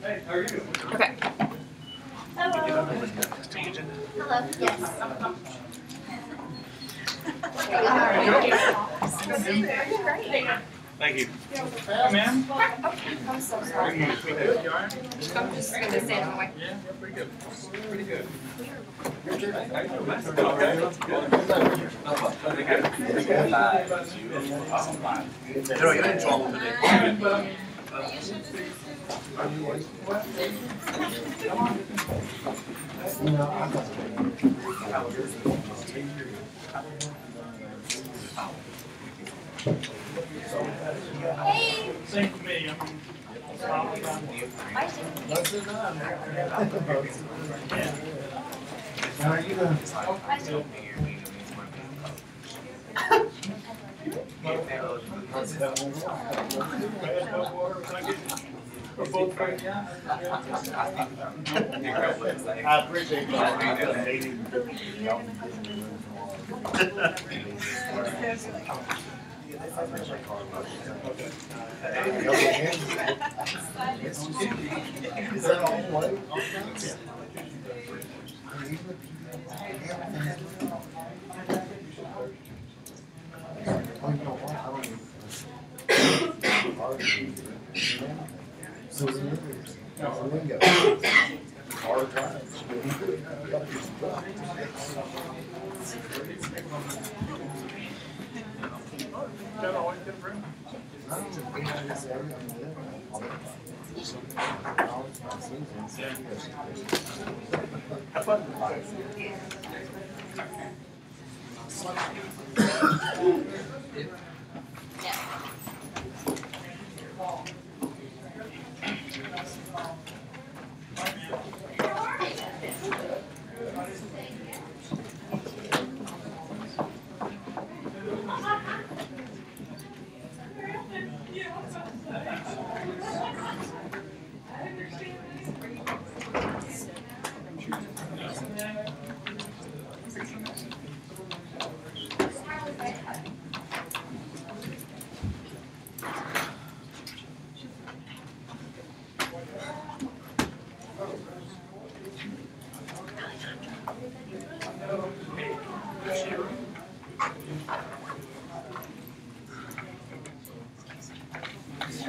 Hey, how are you? Okay. Hello. Hello. Yes. Thank you. Hey, ma'am. I'm so sorry. I'm just going to stand in the way. Yeah, pretty good. Pretty good. You're in trouble today. Hey. Same for me. How are you doing? I appreciate Is that all white? So Lingo. Hard drives.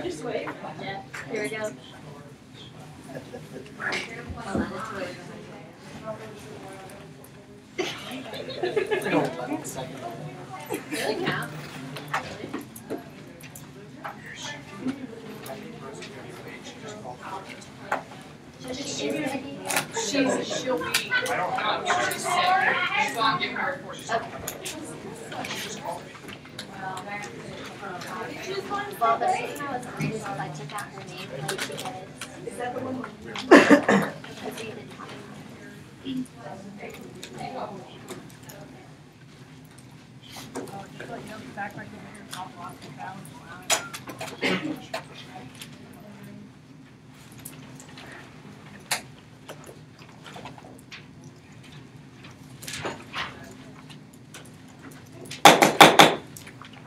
Just wait. Yeah. Here we go. Really count? She'll be, she's not giving her a report. Well, the reason I was afraid is because I took out her name and she was. Is that the one? Because we didn't have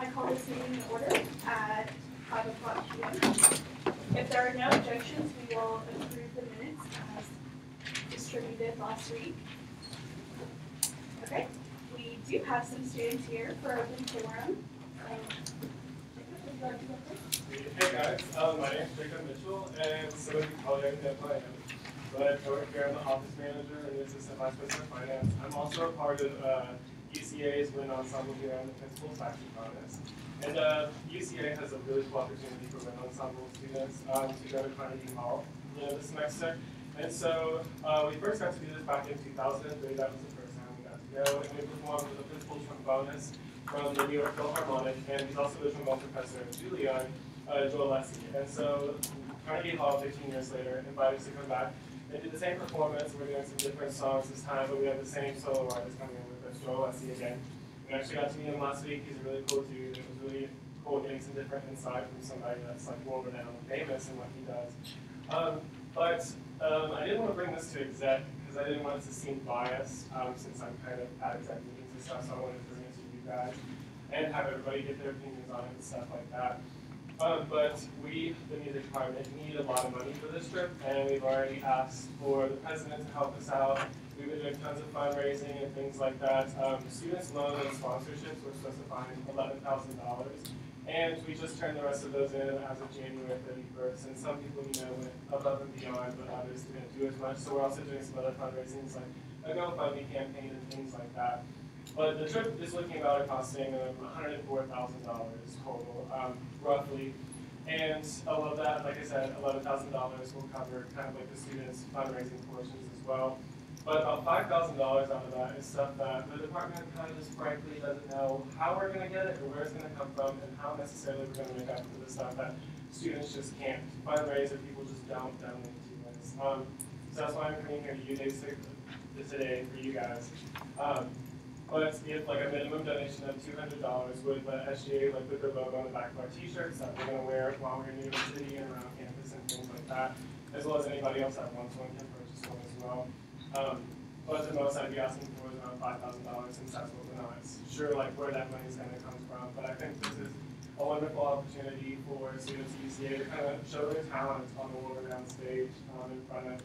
I call this meeting to order at 5 o'clock p.m. If there are no objections, we will approve the minutes as distributed last week. Okay, we do have some students here for open forum. Hey guys, my name is Jacob Mitchell, and some of you probably identify him. But I work here as the office manager and the assistant vice president of finance. I'm also a part of UCA's Wind Ensemble here on the principal faculty contest. And UCA has a really cool opportunity for Wind Ensemble students to go to Carnegie Hall this semester. And so we first got to do this back in 2003. That was the first time we got to go. And we performed with a principal trombonist from the New York Philharmonic, and he's also the trombone professor at Juilliard, Joel Leslie. And so Carnegie Hall, 15 years later, invited us to come back and do the same performance. We're doing some different songs this time, but we have the same solo artist coming in with us, Joel Leslie again. We actually got to meet him last week. He's a really cool dude. It was really cool getting some different insight from somebody that's like world-renowned and famous in what he does. I didn't want to bring this to exec because I didn't want it to seem biased since I'm kind of at exec meetings and stuff, so I wanted to bring it to you guys and have everybody get their opinions on it and stuff like that. But we, the music department, need a lot of money for this trip, and we've already asked for the president to help us out. We've been doing tons of fundraising and things like that. Students' loan and sponsorships, we're supposed to find $11,000. And we just turned the rest of those in as of January 31st. And some people, went above and beyond, but others didn't do as much. So we're also doing some other fundraisings like a GoFundMe campaign and things like that. But the trip is looking about costing $104,000 total, roughly. And all of that, like I said, $11,000 will cover kind of like the students' fundraising portions as well. But about $5,000 out of that is stuff that the department kind of just frankly doesn't know how we're going to get it or where it's going to come from and how necessarily we're going to make up for the stuff that students just can't fundraise or people just don't donate to us. So that's why I'm coming here to you today for you guys. But if like a minimum donation of $200 with the SGA, like with the logo on the back of our t-shirts that we're going to wear while we're in New York City and around campus and things like that, as well as anybody else that wants one can purchase one as well. But the most I'd be asking for is around $5,000 since that's what we're not sure like where that money is going to come from. But I think this is a wonderful opportunity for students at UCA to kind of show their talent on the world around stage in front of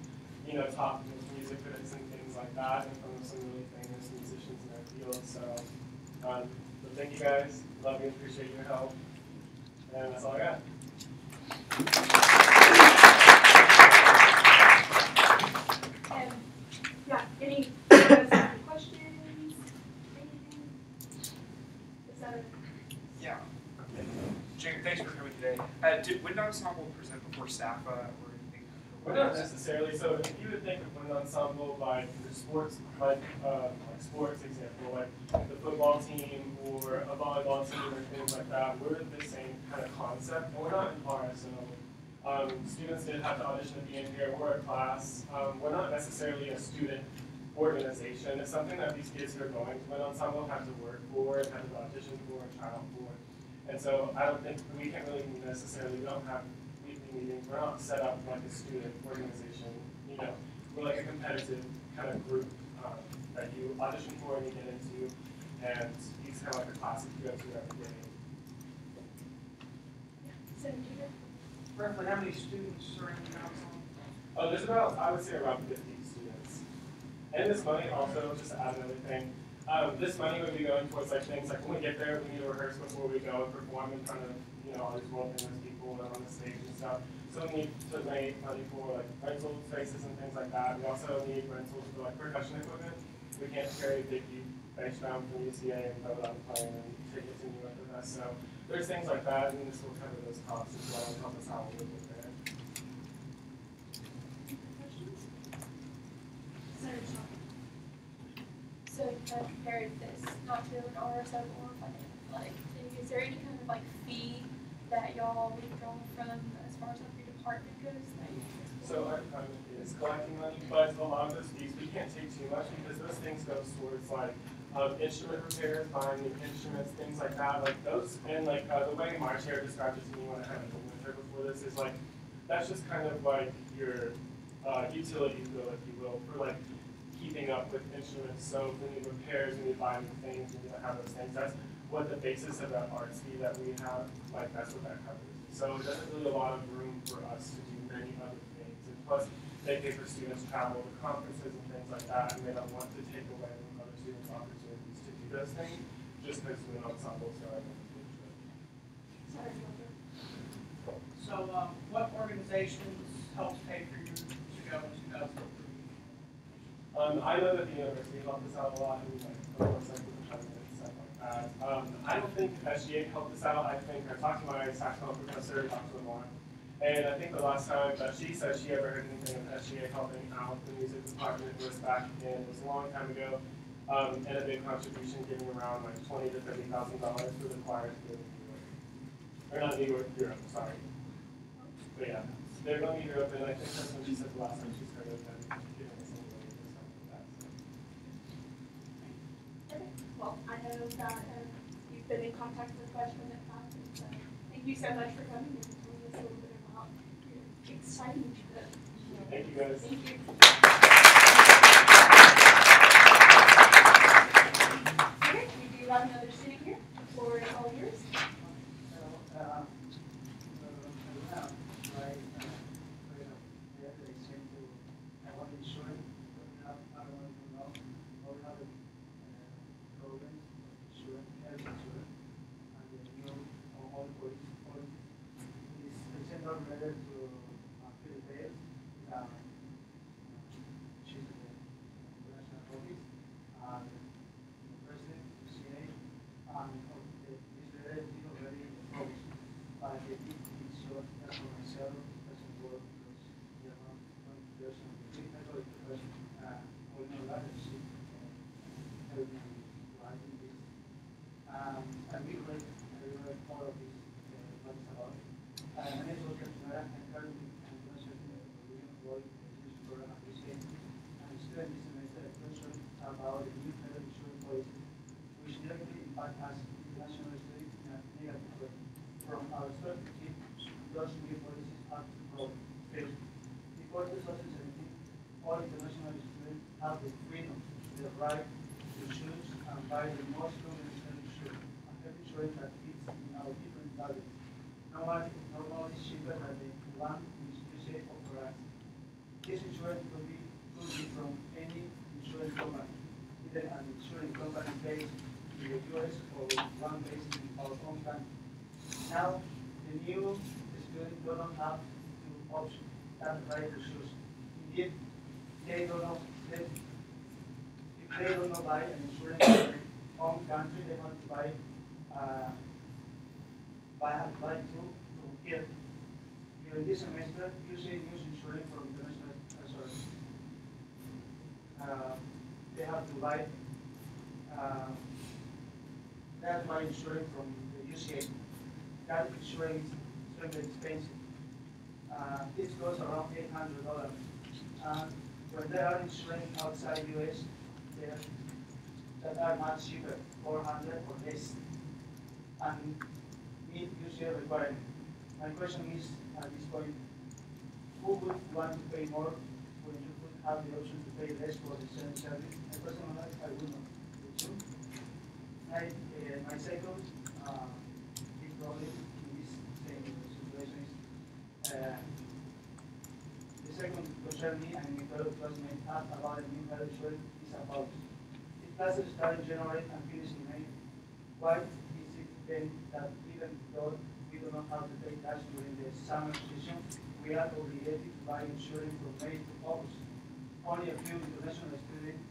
top music critics and things like that, and from some really famous musicians in their field. So thank you guys. Love you and appreciate your help. And that's all I got. And yeah, any questions? Anything? Is that it? Yeah. Jacob, thanks for coming today. Did Wind Ensemble present before SAFA or anything? We're not necessarily. So if you would think of Wind Ensemble like the sports, like sports example, like the football team or a volleyball team or things like that, we're the same kind of concept, and we're not in RSO. Students did have to audition to be in here. We're a class. We're not necessarily a student organization. It's something that these kids who are going to Wind Ensemble have to work for, and have to audition for, and try out for. And so I don't think we can't really necessarily, we don't have weekly meetings. We're not set up like a student organization. We're like a competitive kind of group that you audition for and you get into, and it's kind of like a class that you go through every day. Roughly how many students are in the ensemble? Oh, there's about, I would say around 50 students. And this money also, just to add another thing, this money would be going towards like things like when we get there, we need to rehearse before we go and perform in front of all these world famous people and on the stage and stuff. So we need to make money for like rental spaces and things like that. We also need rentals for like percussion equipment. We can't carry a big bass drum from UCA and throw it on the plane and take it to New York with us. So there's things like that, and this will cover those costs as well and help us out a little bit there. Questions? So compared this not to an RSO or like, is there any kind of like fee that y'all withdraw from as far as like your department goes? So our department is collecting money, but a lot of those fees we can't take too much because those things go towards like instrument repairs, buying new instruments, things like that. Like those, and like the way my chair described it to me when I had a winter before this is like that's just kind of like your utility bill, if you will, for like keeping up with instruments. So when you repairs, when you buy new things, when you have those things, that's what the basis of that arts fee that we have, like that's what that covers. So it doesn't really a lot of room for us to do many other things. And plus, they pay for students travel to conferences and things like that, and they don't want to take away from other students' opportunities to do those things just because the ensembles are in the So what organizations helped pay for you to go in 2003? I know that the university helped us out a lot, and like, of course, like with the tournament and stuff like that. I don't think SGA helped us out. I think I talked to my saxophone professor, talked to him more. And I think the last time that she said she ever heard anything of SGA helping out the music department was back in, it was a long time ago, and a big contribution giving around like $20,000 to $30,000 for the choir to go to New York. Or not New York, Europe, sorry. But yeah, they're going to Europe, and I think that's when she said the last time she's heard of them giving us any money or something like that. So. Okay. Well, I know that you've been in contact with us from the past, and so thank you so much for coming and telling us a little bit about your exciting trip. Thank you guys. Thank you. Okay, we do have another student here. The floor is all yours. So, because we know that it's everything right in this. And we read all of this, what it's about. My name is Oscar Pineda. I'm currently an international employee in the business program at UCA. I'm student this semester a question about the new federal insurance policy, which directly impacts us international students in a negative way. From our perspective, those new policies have two problems. First, before 2017, all international students have the freedom, the right to choose and buy the most conventional insurance, and every insurance that fits in our different values. Normally cheaper than the one which UCA offers. This insurance could be from any insurance company, either an insurance company based in the US or one based in our own country. Now, the new students do not have two options that right to choose. Indeed, they don't know if they don't know buy an insurance in their own country, they want to buy two from here. During this semester, UCA use insurance from international sources. They have to buy insurance from the UCA. That insurance is very expensive. This goes around $800. When there are insurance outside US, that are much cheaper, 400 or less, and meet UCA requirement. My question is, at this point, who would want to pay more when you could have the option to pay less for the same service? My personal life, I would not. Would you? My second big problem in this same situation is the second concern me and my fellow classmates asked about the new health insurance is about. If classes start in January and finish in May, why is it then that even though we do not have to pay tax during the summer session, we are obligated to buy insurance from May to August? Only a few international students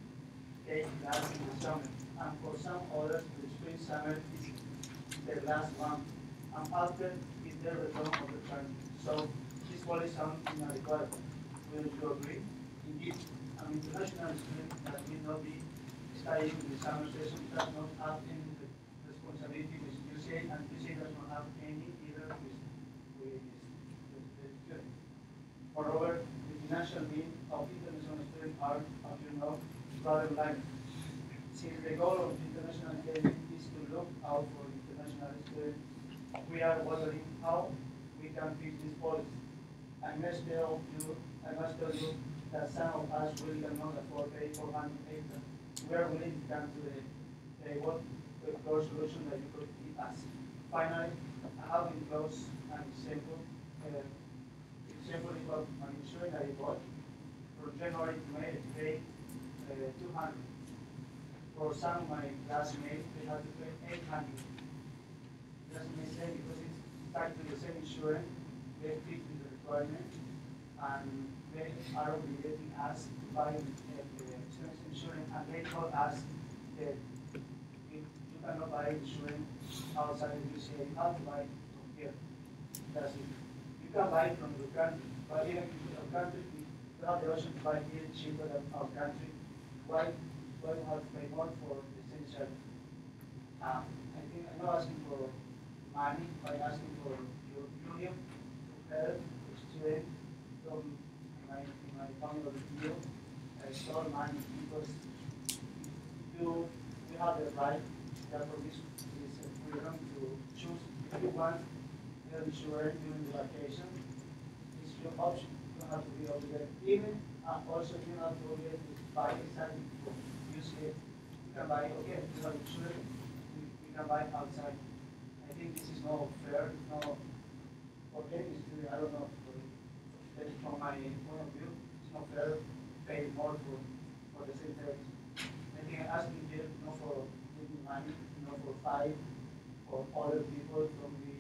take classes in the summer, and for some others, the spring summer is their last month, and after is their return of the country. So this policy sounds inadequate. Will you agree? Indeed, an international student that will not be studying in the summer session does not have any responsibility with UCA, and UCA does not have any either with the student. Moreover, the financial need of international students are, as you know, rather limited. Since the goal of international academy is to look out for international students, we are wondering how we can fix this policy. I must tell you that some of us really cannot afford pay $400. We are willing to come to the close solution that you could give us. Finally, I have been close and simple. Example is what an insurance that I bought from January to May to pay $200. For some of my classmates, they have to pay $800. It doesn't make sense because it's tied to the same insurance. They fit with the requirement, and they are obligating us to buy the insurance, and they told us that you cannot buy insurance outside the UCA. You have to buy it from here. That's it. You can buy it from your country, but even if your country, you have the option to buy here cheaper than our country. Why do you have to pay more for the same service? I think I'm not asking for money, but asking for your union to help the student from my family of the field store money, because you have the right, therefore this freedom to choose if you want health insurance during the vacation. It's your option. You don't have to be obligated. Even also you don't have to be obligated to buy exactly from UCA. You can buy, okay, if you have insurance, you can buy outside. I think this is not fair, no, for any student, I don't know, from my point of view, it's not fair to pay more for the same service. I think I'm asking here not for giving money, not for five or other people from the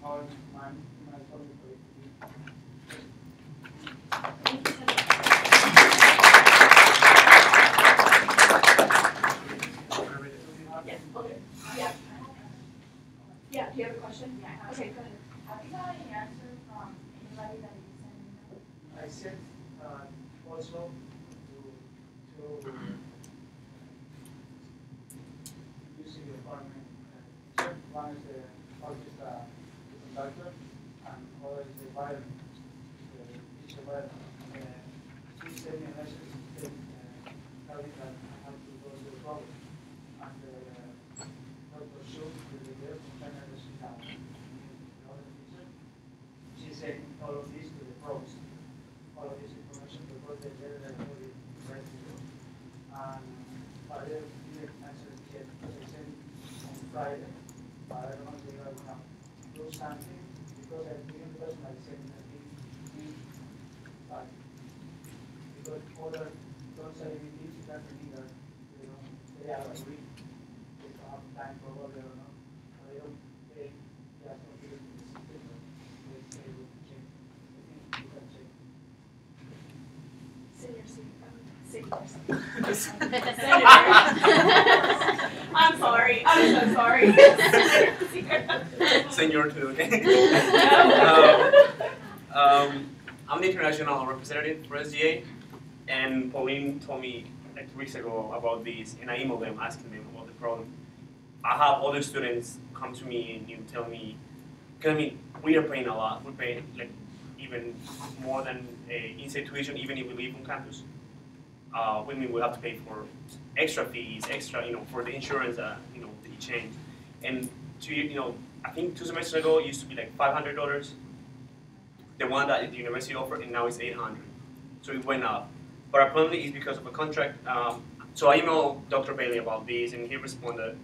all money in my family. Yeah, do you have a question? Yeah. Okay, go ahead. Have you got any answer from anybody that you sent an email? I sent also to using the department. One is the conductor, and other is the environment. Each environment. He sent me a message saying how we can how to go to the problem. And Dr. Shu, the leader from China, she sent all of this to the pros, all of this information because they get it already ready to do. And I didn't answer it yet because I sent it on Friday. But I don't know if they are going to do something because I didn't personally send it. Because other don't say anything, it doesn't mean that they are agreed. They don't have time probably or not. Or they don't they just don't give it to the system. They say we can check. I think you can check. I'm sorry. I'm so sorry. Senior too, okay? I'm the international representative for SGA, and Pauline told me like 2 weeks ago about this, and I emailed them asking them about the problem. I have other students come to me and tell me, because I mean, we are paying a lot. We're paying like even more than in-state tuition, even if we live on campus. We mean we have to pay for extra fees, extra, for the insurance, that you change. And I think 2 semesters ago it used to be like $500. The one that the university offered, and now it's $800. So it went up. But apparently it's because of a contract. So I emailed Dr. Bailey about this, and he responded.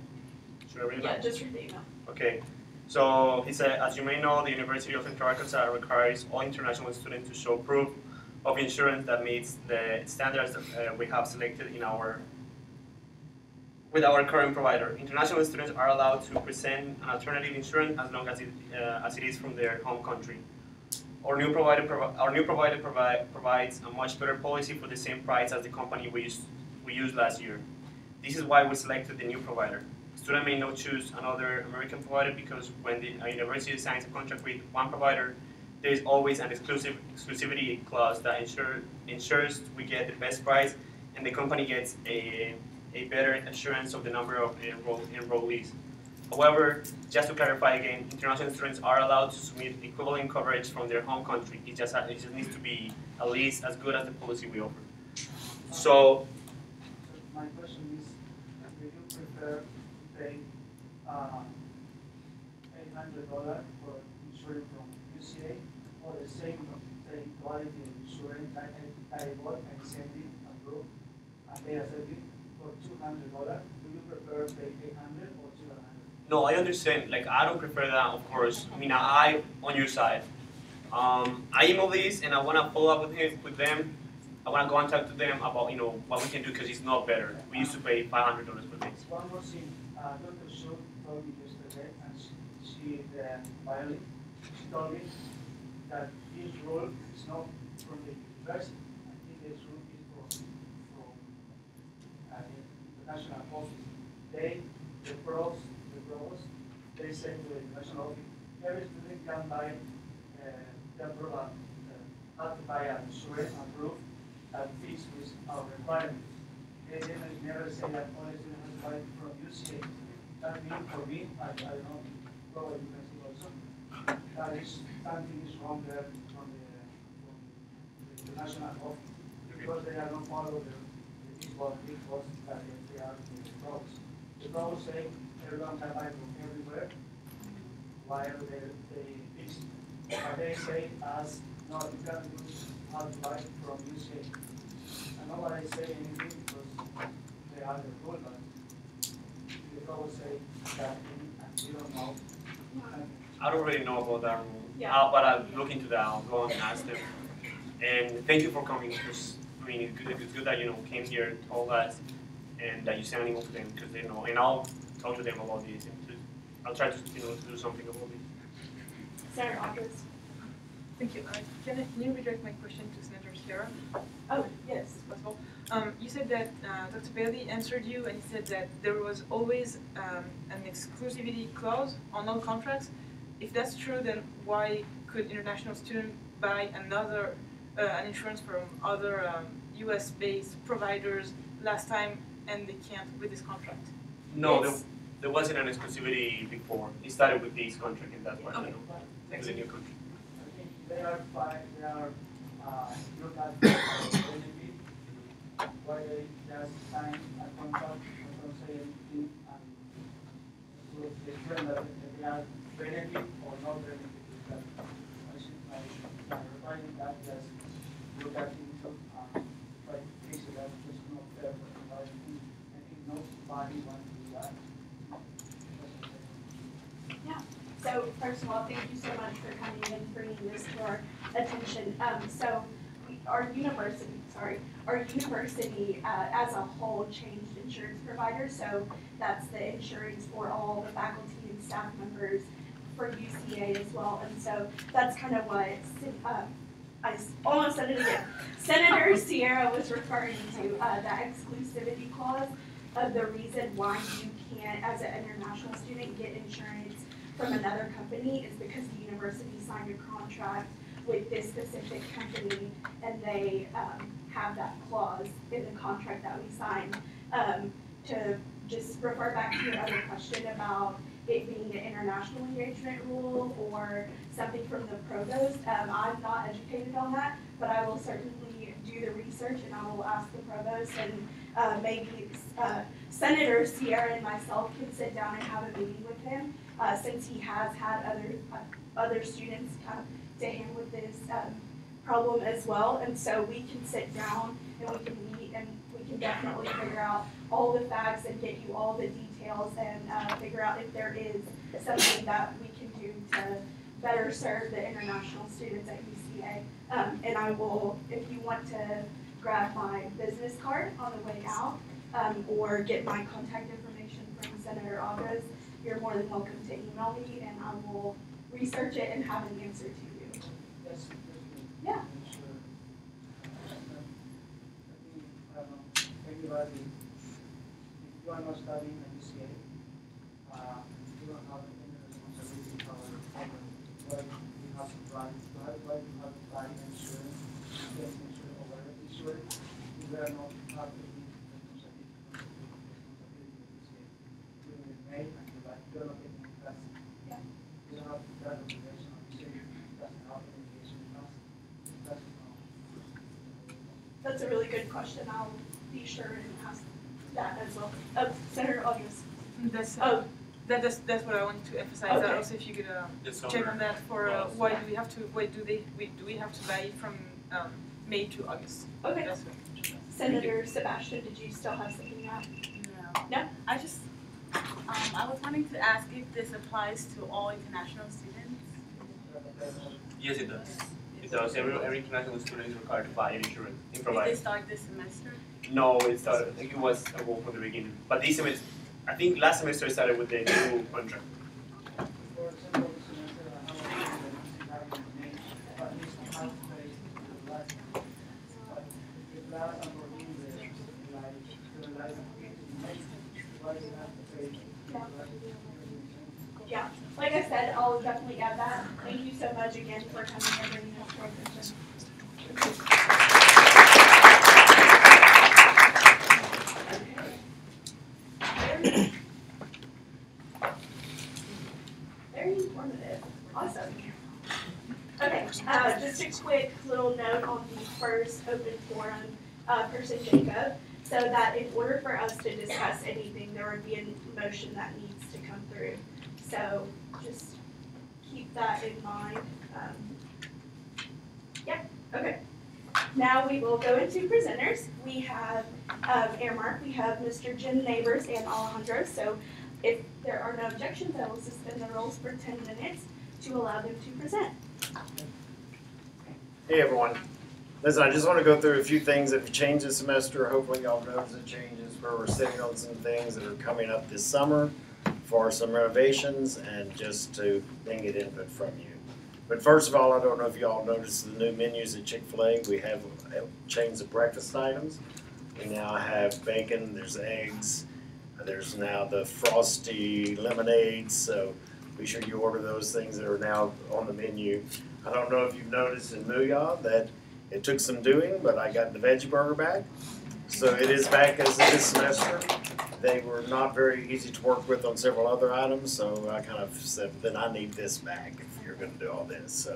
Should I read it? Yeah, just read the email. Okay. So he said, as you may know, the University of Central Arkansas requires all international students to show proof of insurance that meets the standards that we have selected with our current provider. International students are allowed to present an alternative insurance as long as it is from their home country. Our new provider provides a much better policy for the same price as the company we used last year. This is why we selected the new provider. Student may not choose another American provider because when a university signs a contract with one provider, there is always an exclusivity clause that ensures we get the best price and the company gets a better assurance of the number of enrollees. However, just to clarify again, international students are allowed to submit equivalent coverage from their home country. It just needs to be at least as good as the policy we offer. So my question is, do you prefer to pay $800 for insurance from UCA or the same quality insurance I bought and sent it approved and they accept it for $200? Do you prefer to pay $800 or $200? no, I understand. Like, I don't prefer that, of course. I mean, I on your side. I email this, and I want to follow up with them. I want to contact to them about what we can do because it's not better. We used to pay $500 for this. One more thing, Dr. Shu told me yesterday, and she Violet, she told me that this rule is not from the university. I think this rule is from the national office. The pros, they say to the national office, every student can buy, have to buy an insurance approved that fits with our requirements. They never say that all students have to buy from UCA. That means for me, I don't know, probably you can see also, that is something is wrong there from the national office because they are not following the big boss that they are in the pros. The pros say everyone can buy from everywhere, while they fix it. But they say as no, you can't do how to buy from UCA. And nobody say anything because they are the rule, but the pros say that and you don't know. I don't really know about that rule, Yeah. but I'll look into that. I'll go and ask them. And thank you for coming. Because, I mean, it's good that came here, told us, and that you sent an email to them because they know. And I'll talk to them about this. And I'll try to do something about this. Senator Andres. Thank you. Can you redirect my question to Senator Sierra? Oh, yes. Possible. You said that Dr. Bailey answered you, and he said that there was always an exclusivity clause on all contracts. If that's true, then why could international students buy another an insurance from other US-based providers last time and they can't with this contract? No, there wasn't an exclusivity before. It started with this contract, and that's why Okay. with the new contract. I think there are look at benefit, why they just sign a contract, don't say anything, and to explain that they are benefit or not benefit. That my requirement that just look at into try to fix it. That is not fair for everybody. I think nobody wants to do that. So first of all, thank you so much for coming and bringing this to our attention. Our university as a whole changed insurance providers. So that's the insurance for all the faculty and staff members for UCA as well. And so that's kind of what I almost said it again. Senator Sierra was referring to that exclusivity clause of the reason why you can't, as an international student, get insurance from another company is because the university signed a contract with this specific company and they have that clause in the contract that we signed. To just refer back to your other question about it being an international engagement rule or something from the provost, I'm not educated on that, but I will certainly do the research and I will ask the provost and maybe Senator Sierra and myself can sit down and have a meeting with him since he has had other students come to him with this problem as well. And so we can sit down and we can meet and we can definitely figure out all the facts and get you all the details and figure out if there is something that we can do to better serve the international students at UCA. And I will, if you want to grab my business card on the way out or get my contact information from Senator August, you're more than welcome to email me and I will research it and have an answer to you. Yes. Yeah. Everybody, if you are not studying at UCA, you don't have any responsibility for why you have to buy insurance, get insurance or whatever insurance. You are not have any responsibility of UCA. You will make and you are not getting class. Yeah. You don't have that obligation of UCA. Doesn't have any obligation class. That's a really good question. I'll be sure and ask that as well. Senator August. That's Oh, what I wanted to emphasize. Okay. That also, if you could check on that for why do we have to buy it from May to August? okay. That's what. Senator Sebastian, did you still have something to add? No. No? I just, I was wanting to ask if this applies to all international students. Yes, it does. It does. Every international student is required to buy an insurance in Did provider. they start this semester? No, it started. I think it was a goal from the beginning. But this semester, I think last semester started with the new contract. For example, this semester I have a student that in May, but at least I have to pay the last. But if last I'm working the last in May, why do you have to pay the last? Yeah. Like I said, I'll definitely add that. Thank you so much again for coming and bringing us to our attention. Very informative. Awesome. Okay, just a quick little note on the first open forum, person Jacob, so that in order for us to discuss anything, there would be a motion that needs to come through. So just keep that in mind. Okay. Now we will go into presenters. We have Airmark, we have Mr. Jim Neighbors and Alejandro. So if there are no objections, I will suspend the rules for 10 minutes to allow them to present. Hey everyone. Listen, I just want to go through a few things that have changed this semester. Hopefully y'all notice the changes where we're sitting on some things that are coming up this summer for some renovations and just to then get input from you. But first of all, I don't know if y'all noticed the new menus at Chick-fil-A. We have changed the breakfast items. We now have bacon, there's eggs, there's now the frosty lemonades, so be sure you order those things that are now on the menu. I don't know if you've noticed in Muya that It took some doing, but I got the veggie burger back. So it is back as of this semester. They were not very easy to work with on several other items, so I kind of said, then I need this back if you're going to do all this.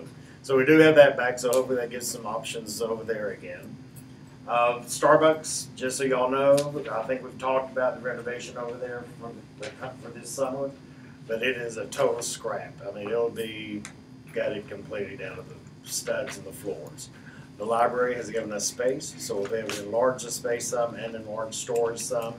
So we do have that back, so hopefully that gives some options over there again. Starbucks, just so y'all know, I think we've talked about the renovation over there for this summer, but it is a total scrap. I mean, it'll be gutted completely down to the studs and the floors. The library has given us space, so we'll be able to enlarge the space some and enlarge storage some.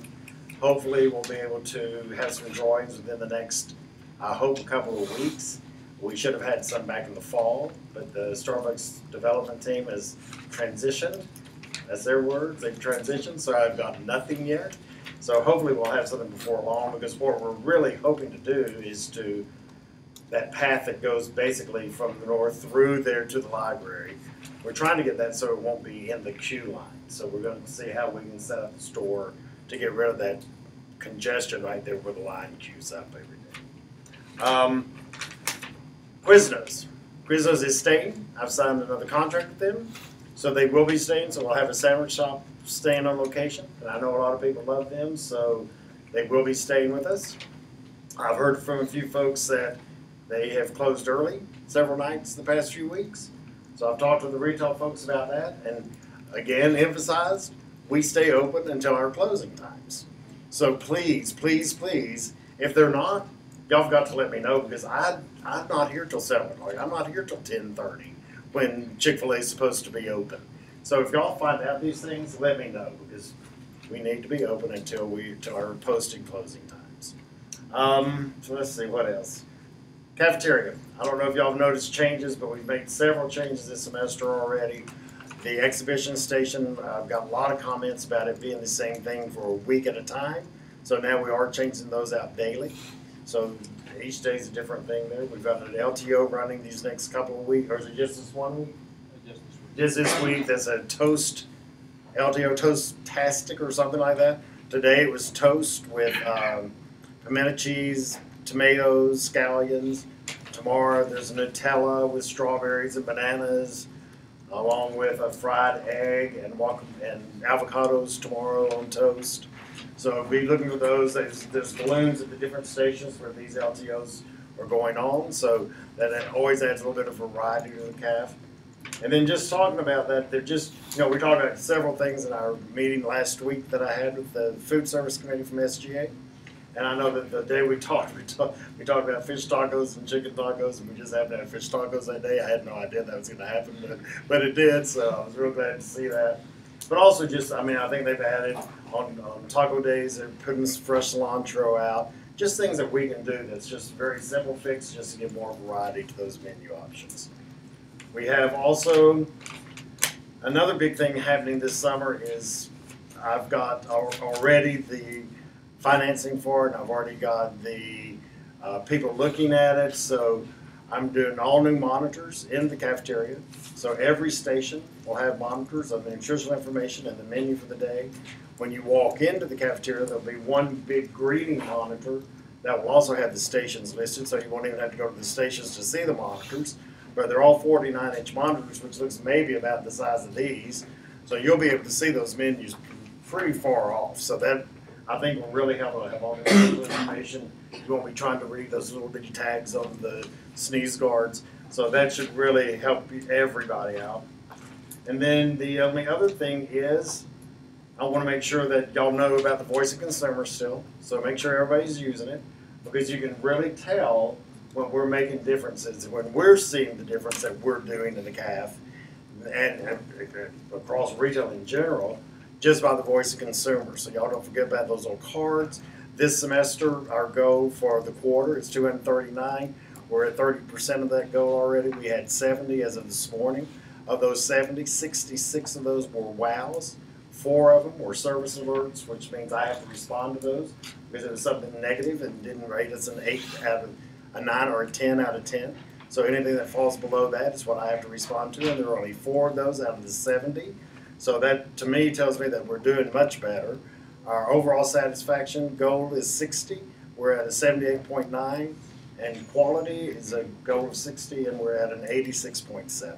Hopefully we'll be able to have some drawings within the next, I hope, a couple of weeks. We should have had some back in the fall, but the Starbucks development team has transitioned. That's their words, they've transitioned, so I've got nothing yet. So hopefully we'll have something before long, because what we're really hoping to do is to, that path that goes basically from the north through there to the library, we're trying to get that so it won't be in the queue line. So we're going to see how we can set up the store to get rid of that congestion right there where the line queues up every day. Quiznos. Quiznos is staying. I've signed another contract with them. So they will be staying. So we'll have a sandwich shop staying on location. And I know a lot of people love them, so they will be staying with us. I've heard from a few folks that they have closed early several nights the past few weeks. So I've talked to the retail folks about that. And again, emphasized, we stay open until our closing times. So please, please, please, if they're not, y'all have got to let me know, because I'm not here till 7 o'clock. I'm not here till 10:30 when Chick-fil-A is supposed to be open. So if y'all find out these things, let me know, because we need to be open until our posting closing times. So let's see, what else? Cafeteria. I don't know if y'all have noticed changes, but we've made several changes this semester already. The exhibition station, I've got a lot of comments about it being the same thing for a week at a time. So now we are changing those out daily. So each day is a different thing there. We've got an LTO running these next couple of weeks, or is it just this 1 week? Just this week. That's a toast, LTO Toast-tastic or something like that. Today it was toast with pimento cheese, tomatoes, scallions. Tomorrow there's a Nutella with strawberries and bananas, along with a fried egg and avocados tomorrow on toast. So be looking for those. There's balloons at the different stations where these LTOs are going on, so that always adds a little bit of variety to the caf. And then just talking about that, they're just, we talked about several things in our meeting last week that I had with the food service committee from SGA. And I know that the day we talked about fish tacos and chicken tacos, and we just happened to have fish tacos that day. I had no idea that was going to happen, but it did, so I was real glad to see that. But also just, I think they've added on taco days, they're putting fresh cilantro out. Just things that we can do that's just very simple fix, just to give more variety to those menu options. We have also, another big thing happening this summer is I've got already the financing for it, and I've already got the people looking at it. So I'm doing all new monitors in the cafeteria. So every station will have monitors of the nutritional information and the menu for the day. When you walk into the cafeteria, there'll be one big greeting monitor that will also have the stations listed, so you won't even have to go to the stations to see the monitors. But they're all 49-inch monitors, which looks maybe about the size of these. So you'll be able to see those menus pretty far off. So that, I think, will really help to have all the information. You won't be trying to read those little bitty tags on the sneeze guards. So that should really help everybody out. And then the only other thing is, I want to make sure that y'all know about the voice of consumer still. So make sure everybody's using it, because you can really tell when we're making differences, when we're seeing the difference that we're doing in the CAF and across retail in general, just by the voice of consumer. So y'all don't forget about those little cards. This semester, our goal for the quarter is 239. We're at 30% of that goal already. We had 70 as of this morning. Of those 70, 66 of those were WOWs. 4 of them were service alerts, which means I have to respond to those because it was something negative and didn't rate us an 8 out of a 9 or a 10 out of 10. So anything that falls below that is what I have to respond to, and there are only 4 of those out of the 70. So that, to me, tells me that we're doing much better. Our overall satisfaction goal is 60. We're at a 78.9, and quality is a goal of 60, and we're at an 86.7.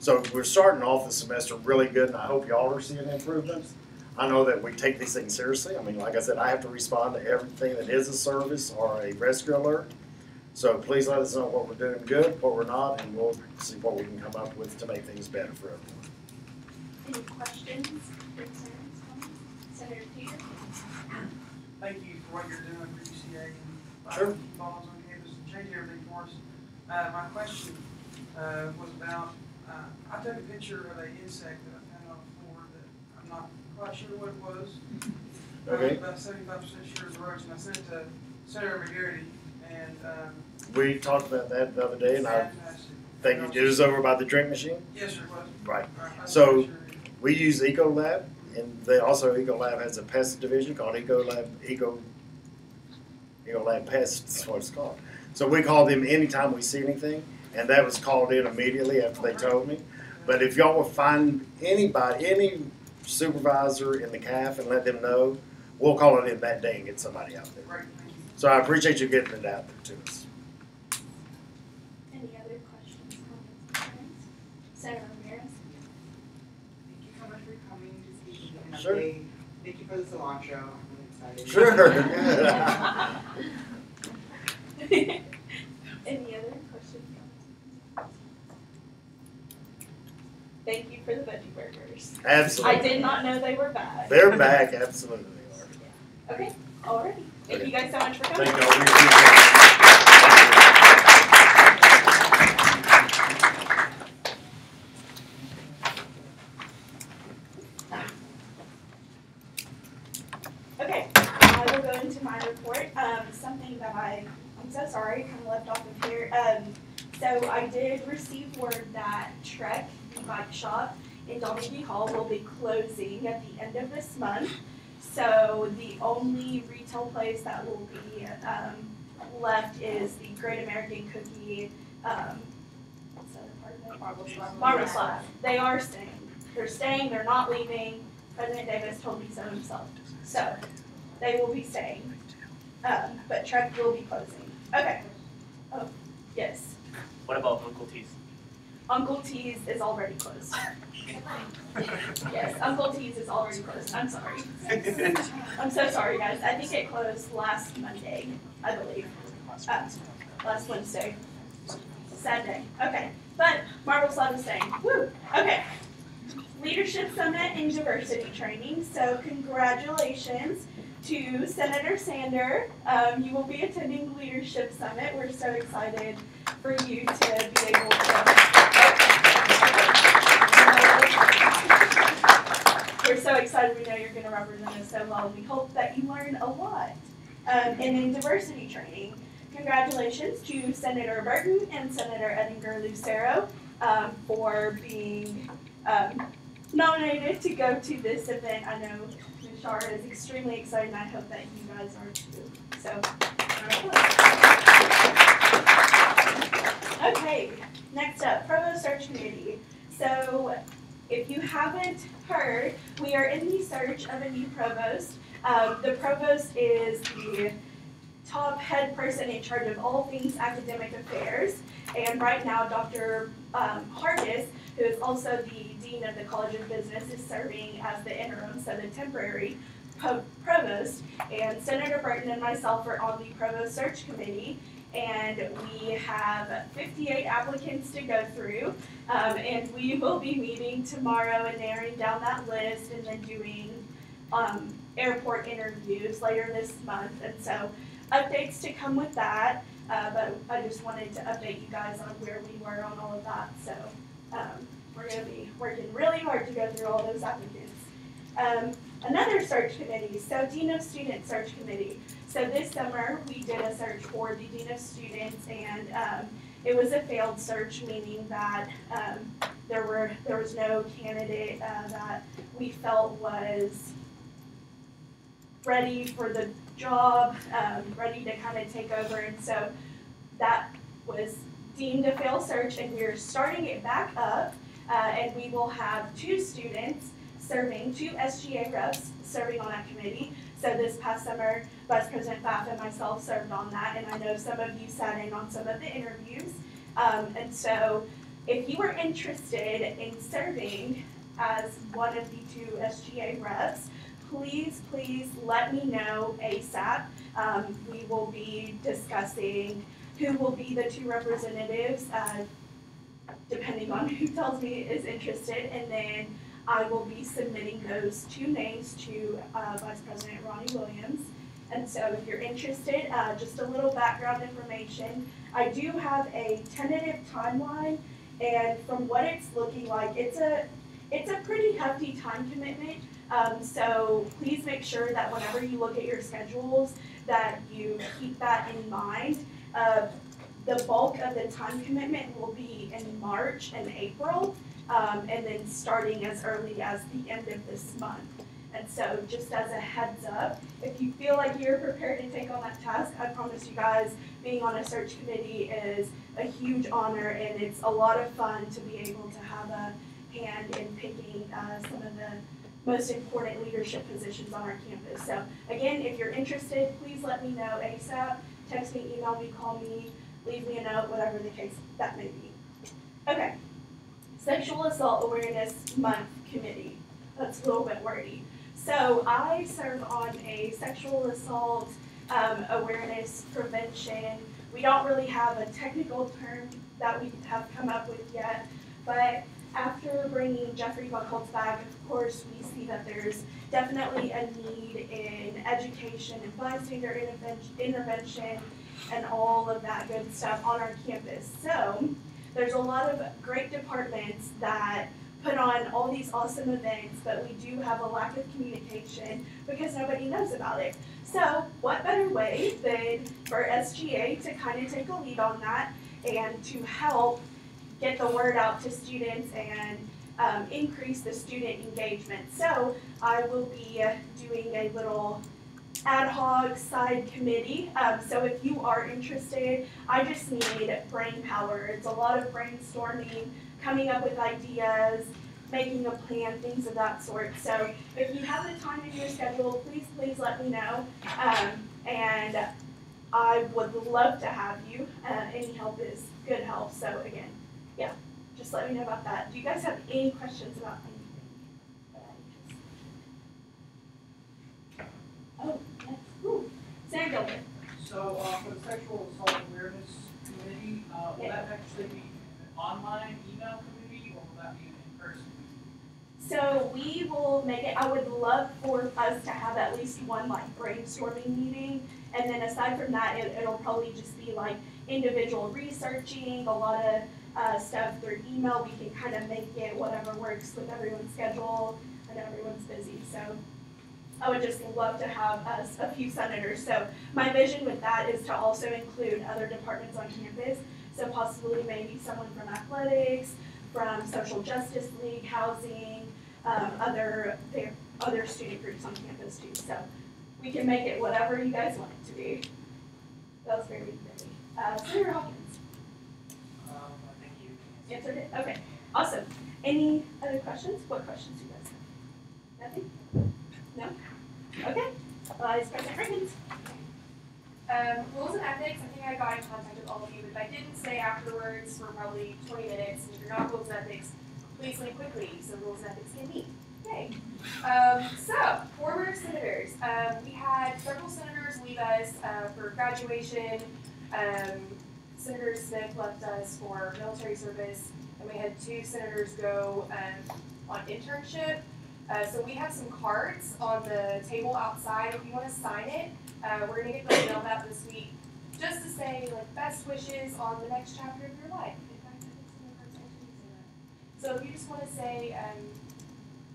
So we're starting off the semester really good, and I hope y'all are seeing improvements. I know that we take these things seriously. I mean, like I said, I have to respond to everything that is a service or a rescue alert. So please let us know what we're doing good, what we're not, and we'll see what we can come up with to make things better for everyone. Any questions, concerns, comments? Senator Peter? Thank you for what you're doing for UCA and Sure. keep balls on campus and changing everything for us. My question was about, I took a picture of an insect that I found on the floor that I'm not quite sure what it was. Okay. About 75% sure it's a roach, and I sent it to Senator McGarity, and We talked about that the other day, and I fantastic. think it was over by the drink machine. Yes, sir, it was. Right. I So- wasn't sure. We use Ecolab, and they also Ecolab has a pest division called Ecolab Pest. That's what it's called. So we call them anytime we see anything, and that was called in immediately after they told me. But if y'all will find anybody, any supervisor in the CAF, and let them know, we'll call it in that day and get somebody out there. Great, thank you. So I appreciate you getting it out there to us. Any other questions, comments, concerns? Senator Ramirez? Thank you so much for coming to speak with me and Sure. update. Thank you for the cilantro. I'm really excited. Sure. Any other questions? Thank you for the veggie burgers. Absolutely. I did not know they were bad. They're back, absolutely they are. Okay, alrighty. Thank you guys so much for coming. Thank y'all. We appreciate Okay, I will go into my report. Something that I'm so sorry, kind of left off of here. So I did receive word that Trek, the bike shop in Donaghy Hall, will be closing at the end of this month. So the only retail place that will be left is the Great American Cookie, what's the other part of it? Marble Slab. They are staying. They're staying, they're not leaving. President Davis told me so himself. So they will be staying. But Trek will be closing. Okay. Oh, yes. What about Uncle T's? Uncle T's is already closed. Yes, Uncle T's is already closed. I'm sorry. I'm so sorry, guys. I think it closed last Monday, I believe. Last Wednesday. Saturday. Okay. But Marble Slab is staying. Woo! Okay. Leadership Summit and Diversity Training. So congratulations to Senator Sander. You will be attending the Leadership Summit. We're so excited for you to be able We're so excited. We know you're going to represent us so well. We hope that you learn a lot. And in diversity training, congratulations to Senator Burton and Senator Edinger Lucero for being nominated to go to this event. I know Ms. Shar is extremely excited, and I hope that you guys are too. So, okay, next up, Provost Search Committee. So, if you haven't heard, we are in the search of a new provost. The provost is the top head person in charge of all things academic affairs. And right now, Dr. Hargis, who is also the dean of the College of Business, is serving as the interim, so the temporary provost. And Senator Burton and myself are on the provost search committee. And we have 58 applicants to go through. And we will be meeting tomorrow and narrowing down that list and then doing airport interviews later this month. And so updates to come with that. But I just wanted to update you guys on where we were on all of that. So we're going to be working really hard to go through all those applicants. Another search committee, so Dean of Students Search Committee. So this summer we did a search for the Dean of Students, and it was a failed search, meaning that there was no candidate that we felt was ready for the job, ready to kind of take over, and so that was deemed a failed search, and we're starting it back up, and we will have 2 students serving, 2 SGA reps serving on that committee. So this past summer, Vice President Pfaff and myself served on that, and I know some of you sat in on some of the interviews. And so if you are interested in serving as one of the 2 SGA reps, please let me know ASAP. We will be discussing who will be the 2 representatives, depending on who tells me is interested, and then I will be submitting those 2 names to Vice President Ronnie Williams. And so if you're interested, just a little background information. I do have a tentative timeline, and from what it's looking like, it's a pretty hefty time commitment. So please make sure that whenever you look at your schedules, that you keep that in mind. The bulk of the time commitment will be in March and April, and then starting as early as the end of this month. And so just as a heads up, if you feel like you're prepared to take on that task, I promise you guys, being on a search committee is a huge honor, and it's a lot of fun to be able to have a hand in picking some of the most important leadership positions on our campus. So again, if you're interested, please let me know ASAP. Text me, email me, call me, leave me a note, whatever the case that may be. Okay, Sexual Assault Awareness Month Committee. That's a little bit wordy. So I serve on a sexual assault awareness prevention. We don't really have a technical term that we have come up with yet, but after bringing Jeffrey Buchholz back, of course, we see that there's definitely a need in education and bystander intervention and all of that good stuff on our campus. So there's a lot of great departments that put on all these awesome events, but we do have a lack of communication because nobody knows about it. So what better way than for SGA to kind of take a lead on that and to help get the word out to students and increase the student engagement. So I will be doing a little ad hoc side committee. So if you are interested, I just need brain power. It's a lot of brainstorming, coming up with ideas, making a plan, things of that sort. So if you have the time in your schedule, please let me know. And I would love to have you. Any help is good help. So again, yeah, just let me know about that. Do you guys have any questions about anything? Oh, yes. Ooh. Sam Gilbert. So for the Sexual Assault Awareness Committee, will that actually be an online email committee, or will that be an in-person meeting? So we will make it, I would love for us to have at least one like brainstorming meeting, and then aside from that, it'll probably just be like individual researching, a lot of stuff through email. We can kind of make it whatever works with everyone's schedule, and everyone's busy. So I would just love to have us a few senators. So my vision with that is to also include other departments on campus. So possibly maybe someone from athletics, from social justice league, housing, other student groups on campus too. So we can make it whatever you guys want it to be. That was very busy. Senator Hawkins. I think you Answered it? Okay, awesome. Any other questions? What questions do you guys have? Nothing? No? Okay. Vice President Riggins. Rules and ethics, I think I got in contact with all of you, but if I didn't say afterwards for probably 20 minutes, and if you're not rules and ethics, please leave quickly so rules and ethics can meet. Yay. So, former senators. We had several senators leave us for graduation. Senator Smith left us for military service, and we had 2 senators go on internship. So we have some cards on the table outside if you want to sign it. We're going to get those mailed out this week just to say like best wishes on the next chapter of your life. In fact, I think some of our sections say that. So if you just want to say,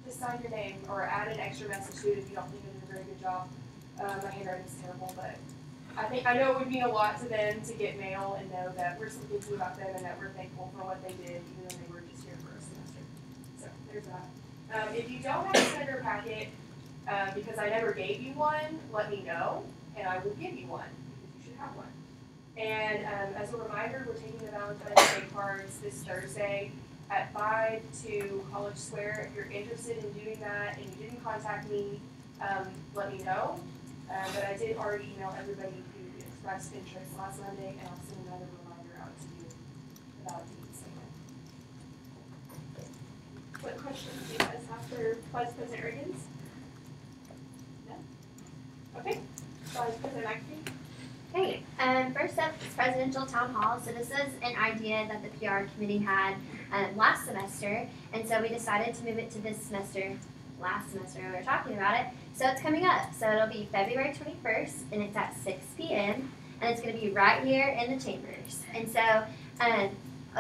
just sign your name or add an extra message to it if you don't think you did a very good job. My handwriting's terrible, but I know it would mean a lot to them to get mail and know that we're still thinking about them and that we're thankful for what they did, even though they were just here for a semester. So there's that. If you don't have a senator packet, because I never gave you one, let me know, and I will give you one, because you should have one. And as a reminder, we're taking the Valentine's Day cards this Thursday at 5 to College Square. If you're interested in doing that and you didn't contact me, let me know. But I did already email everybody who expressed interest last Monday, and I'll send another reminder out to you about the statement. What questions do you guys have for Vice President Riggins? No? Okay. Vice President McAfee? Hey, first up is Presidential Town Hall. So this is an idea that the PR committee had last semester, and so we decided to move it to this semester. Last semester we were talking about it, so it's coming up. So it'll be February 21st, and it's at 6 p.m., and it's going to be right here in the chambers. And so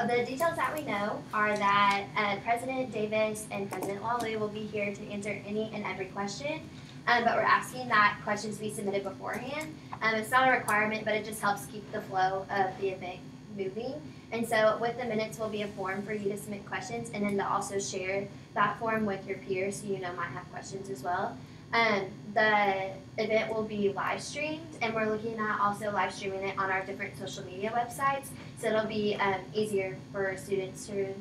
the details that we know are that President Davis and President Lalu will be here to answer any and every question. But we're asking that questions be submitted beforehand. It's not a requirement, but it just helps keep the flow of the event moving. And so with the minutes will be a form for you to submit questions, and then to also share that form with your peers who you know might have questions as well. The event will be live streamed, and we're looking at also live streaming it on our different social media websites, so it'll be easier for students to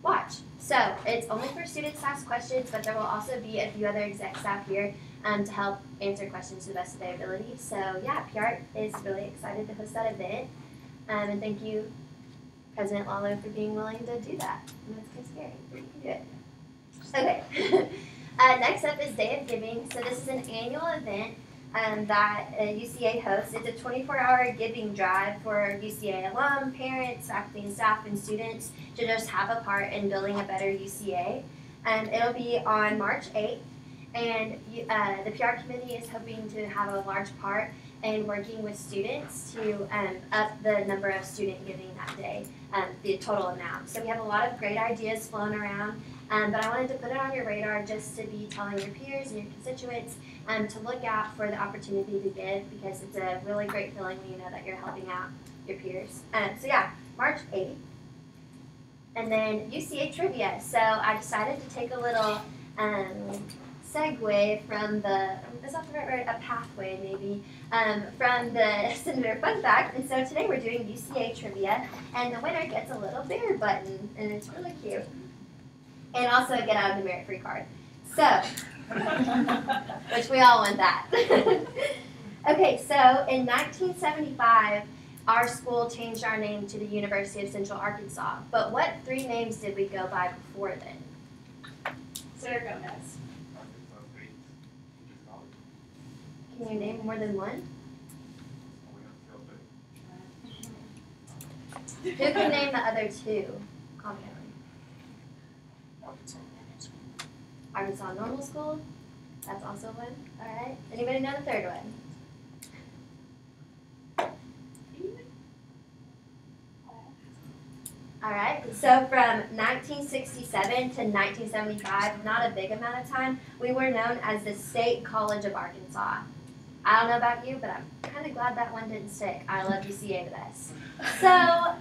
watch. So it's only for students to ask questions, but there will also be a few other exec staff here to help answer questions to the best of their ability. So yeah, PR is really excited to host that event. And thank you, President Lalu, for being willing to do that. I know it's kind of scary, but you can do it. Okay. Next up is Day of Giving. So this is an annual event that UCA hosts. It's a 24-hour giving drive for UCA alum, parents, faculty and staff, and students to just have a part in building a better UCA. It'll be on March 8th, and the PR committee is hoping to have a large part in working with students to up the number of student giving that day, the total amount. So we have a lot of great ideas flown around, but I wanted to put it on your radar just to be telling your peers and your constituents to look out for the opportunity to give, because it's a really great feeling when you know that you're helping out your peers. So yeah, March 8th. And then UCA trivia. So I decided to take a little segue from the, is that the right word? A pathway maybe, from the Senator Fun Fact. And so today we're doing UCA trivia, and the winner gets a little bear button, and it's really cute. And also a get out of the merit free card. So, which we all want that. Okay, so in 1975, our school changed our name to the University of Central Arkansas. But what 3 names did we go by before then? Sarah Gomez. Can you name more than one? Who can name the other 2? Confidently. Arkansas Normal School. That's also one. All right. Anybody know the 3rd one? All right. So from 1967 to 1975, not a big amount of time, we were known as the State College of Arkansas. I don't know about you, but I'm kind of glad that one didn't stick. I love UCA the best. So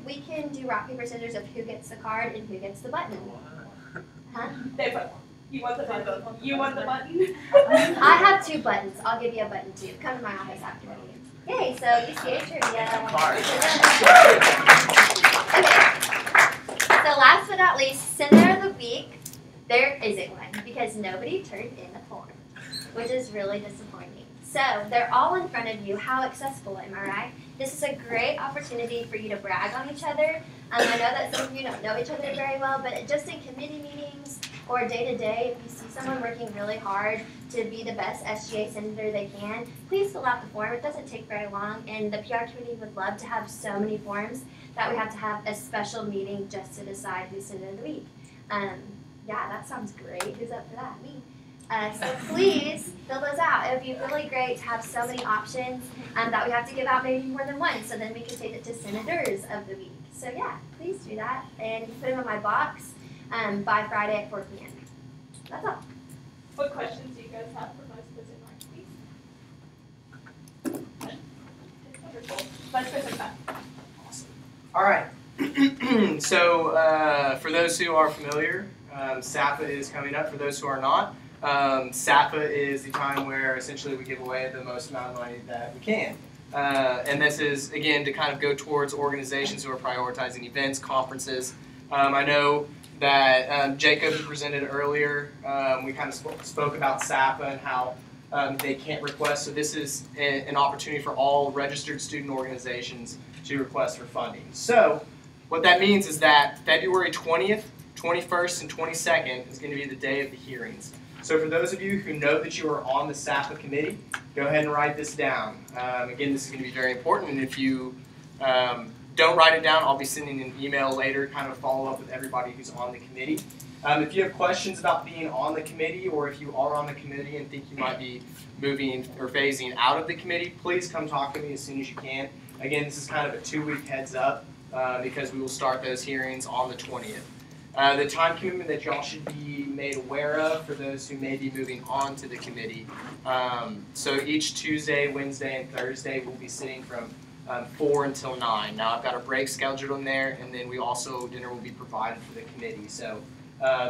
we can do rock, paper, scissors of who gets the card and who gets the button. Huh? They both. You want the button? You want the button? I have 2 buttons. I'll give you a button too. Come to my office after the meeting. Yay, so UCA trivia. Okay. So last but not least, Senator of the Week. There isn't one because nobody turned in the form, which is really disappointing. So they're all in front of you. How accessible, am I right? This is a great opportunity for you to brag on each other. I know that some of you don't know each other very well, but just in committee meetings or day-to-day, if you see someone working really hard to be the best SGA senator they can, please fill out the form. It doesn't take very long, and the PR committee would love to have so many forms that we have to have a special meeting just to decide who's Senator of the Week. Yeah, that sounds great. Who's up for that? Me. So please fill those out. It would be really great to have so many options that we have to give out maybe more than one, so then we can take it to Senators of the Week. So yeah, please do that, and you can put them in my box by Friday at 4 p.m. That's all. What questions do you guys have for Vice President Mark, please? Wonderful. Vice President Pat. Awesome. All right. So for those who are familiar, SAFA is coming up. For those who are not, SAFA is the time where essentially we give away the most amount of money that we can. And this is, again, to kind of go towards organizations who are prioritizing events, conferences. I know that Jacob presented earlier. We kind of spoke about SAFA and how they can't request. So this is an opportunity for all registered student organizations to request for funding. So what that means is that February 20th 21st and 22nd is going to be the day of the hearings. So for those of you who know that you are on the SAFA committee, go ahead and write this down. Again, this is going to be very important, and if you don't write it down, I'll be sending an email later, kind of follow up with everybody who's on the committee. If you have questions about being on the committee, or if you are on the committee and think you might be moving or phasing out of the committee, please come talk to me as soon as you can. Again, this is kind of a 2-week heads up because we will start those hearings on the 20th. The time commitment that y'all should be made aware of for those who may be moving on to the committee. So each Tuesday, Wednesday, and Thursday we'll be sitting from 4 until 9. Now I've got a break scheduled in there, and then dinner will be provided for the committee. So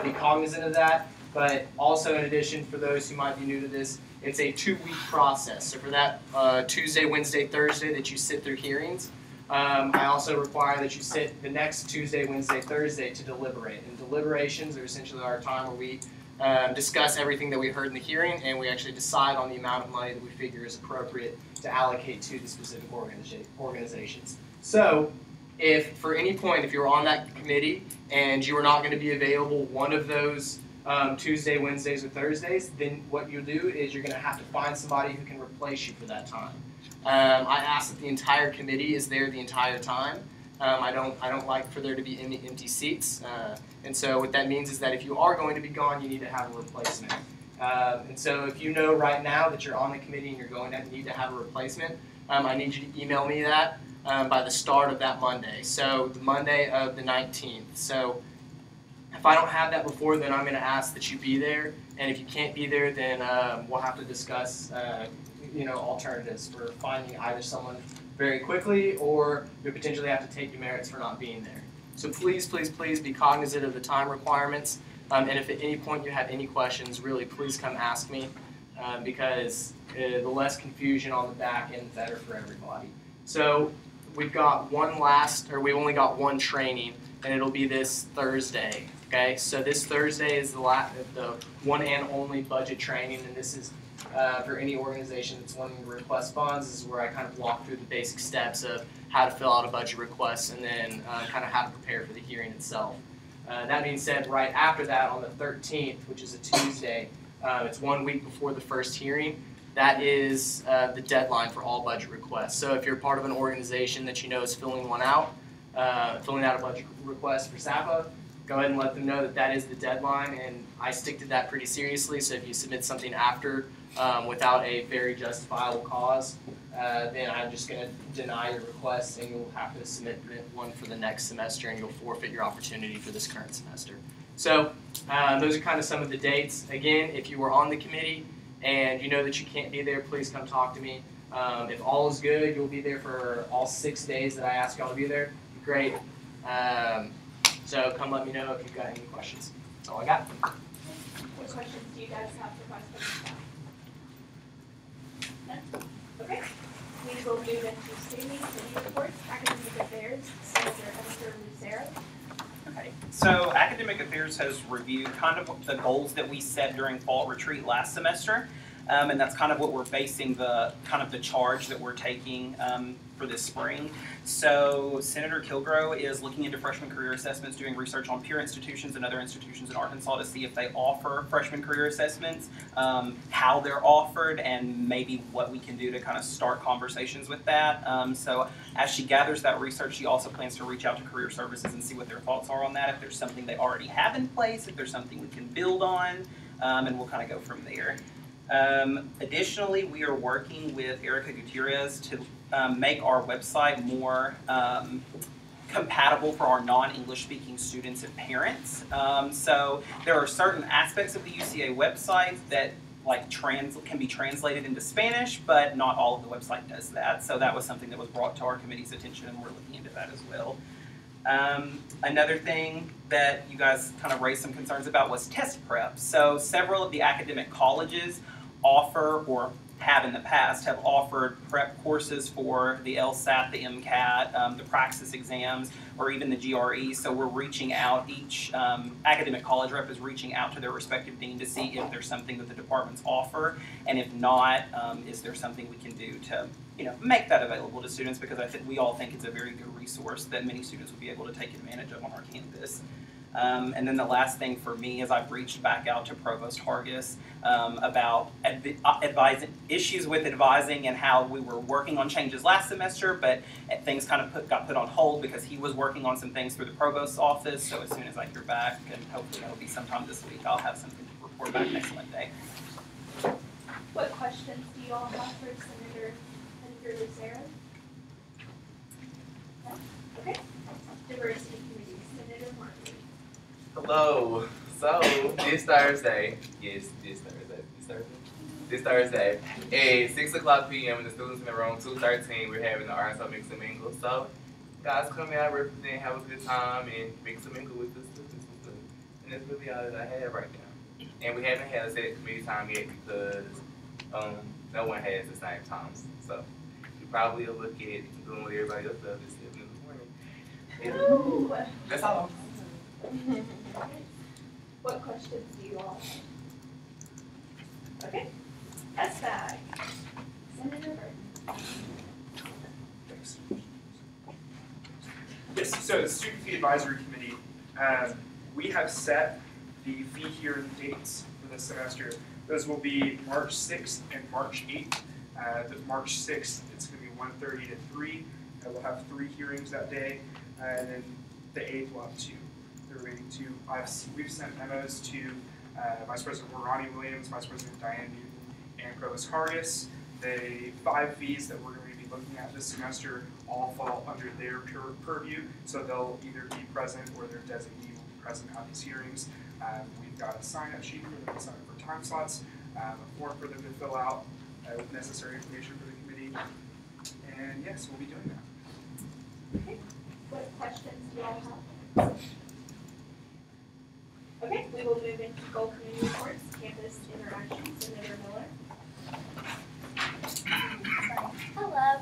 be cognizant of that. But also, in addition, for those who might be new to this, it's a 2-week process. So for that Tuesday, Wednesday, Thursday that you sit through hearings, I also require that you sit the next Tuesday, Wednesday, Thursday to deliberate. And deliberations are essentially our time where we discuss everything that we heard in the hearing, and we actually decide on the amount of money that we figure is appropriate to allocate to the specific organizations. So if for any point, if you're on that committee and you are not going to be available one of those Tuesday, Wednesdays, or Thursdays, then what you'll do is you're going to have to find somebody who can replace you for that time. I ask that the entire committee is there the entire time. I don't like for there to be any empty seats. And so what that means is that if you are going to be gone, you need to have a replacement. And so if you know right now that you're on the committee and you're going to need to have a replacement, I need you to email me that by the start of that Monday. So the Monday of the 19th. So if I don't have that before, then I'm going to ask that you be there. And if you can't be there, then we'll have to discuss alternatives for finding either someone very quickly, or you potentially have to take demerits for not being there. So please, please, please be cognizant of the time requirements. And if at any point you have any questions, really please come ask me, because the less confusion on the back end, the better for everybody. So we've only got one training, and it'll be this Thursday. Okay, so this Thursday is the one and only budget training, and this is for any organization that's wanting to request funds. This is where I kind of walk through the basic steps of how to fill out a budget request, and then kind of how to prepare for the hearing itself. That being said, right after that, on the 13th, which is a Tuesday, it's 1 week before the first hearing, that is the deadline for all budget requests. So if you're part of an organization that you know is filling out a budget request for SAFA, go ahead and let them know that that is the deadline, and I stick to that pretty seriously. So if you submit something after without a very justifiable cause, then I'm just going to deny your request, and you'll have to submit one for the next semester, and you'll forfeit your opportunity for this current semester. So those are kind of some of the dates. Again, if you were on the committee and you know that you can't be there, please come talk to me. If all is good, you'll be there for all 6 days that I ask y'all to be there. Great. So come let me know if you've got any questions. That's all I got. What questions do you guys have for Vice President? None? Okay. We will move into standing committee reports, academic affairs, Senator Esther Lucero. Okay, so Academic Affairs has reviewed kind of the goals that we set during fall retreat last semester, and that's kind of what we're basing the charge that we're taking for this spring. So Senator Kilgore is looking into freshman career assessments, doing research on peer institutions and other institutions in Arkansas to see if they offer freshman career assessments, how they're offered, and maybe what we can do to kind of start conversations with that. So as she gathers that research, she also plans to reach out to career services and see what their thoughts are on that, if there's something they already have in place, if there's something we can build on, and we'll kind of go from there. Additionally, we are working with Erica Gutierrez to make our website more compatible for our non-English speaking students and parents. So there are certain aspects of the UCA website that can be translated into Spanish, but not all of the website does that. So that was something that was brought to our committee's attention, and we're looking into that as well. Another thing that you guys kind of raised some concerns about was test prep. So several of the academic colleges offer, or have in the past, have offered prep courses for the LSAT, the MCAT, the Praxis exams, or even the GRE. So we're reaching out, each academic college rep is reaching out to their respective dean to see if there's something that the departments offer, and if not, is there something we can do to make that available to students, because we all think it's a very good resource that many students would be able to take advantage of on our campus. And then the last thing for me is I've reached back out to Provost Hargis about issues with advising and how we were working on changes last semester, but things kind of got put on hold because he was working on some things through the Provost's office. So as soon as I hear back, and hopefully that'll be sometime this week, I'll have something to report back next Monday. What questions do you all have for Senator Lucero? No? Okay. Diversity Committee, Senator Martley. Hello. So this Thursday, this Thursday, at 6 o'clock p.m. in the students in the room 213, we're having the Arts of Mix and Mingle. So guys, come out, represent, have a good time, and mix and mingle with the students. And that's really all that I have right now. And we haven't had a set committee time yet because no one has the same times. So you probably will look at doing what everybody else does at 7 in the morning. Yeah. That's all. What questions do you all have? Okay. SBAG. Senator Burton. Thanks. Yes, so the Student Fee Advisory Committee, we have set the fee hearing dates for this semester. Those will be March 6th and March 8th. The March 6th, it's going to be 1:30 to 3. We'll have 3 hearings that day, and then the 8th we'll have 2. They're waiting to. We've sent memos to Vice President Ronnie Williams, Vice President Diane Newton, and Provost Hargis. The 5 fees that we're going to be looking at this semester all fall under their purview, so they'll either be present or their designee will be present at these hearings. We've got a sign-up sheet for them to sign up for time slots, a form for them to fill out with necessary information for the committee, and yes, we'll be doing that. Okay. What questions do you all have? Okay, we will move into goal committee reports, campus interactions. Senator Miller. Hello.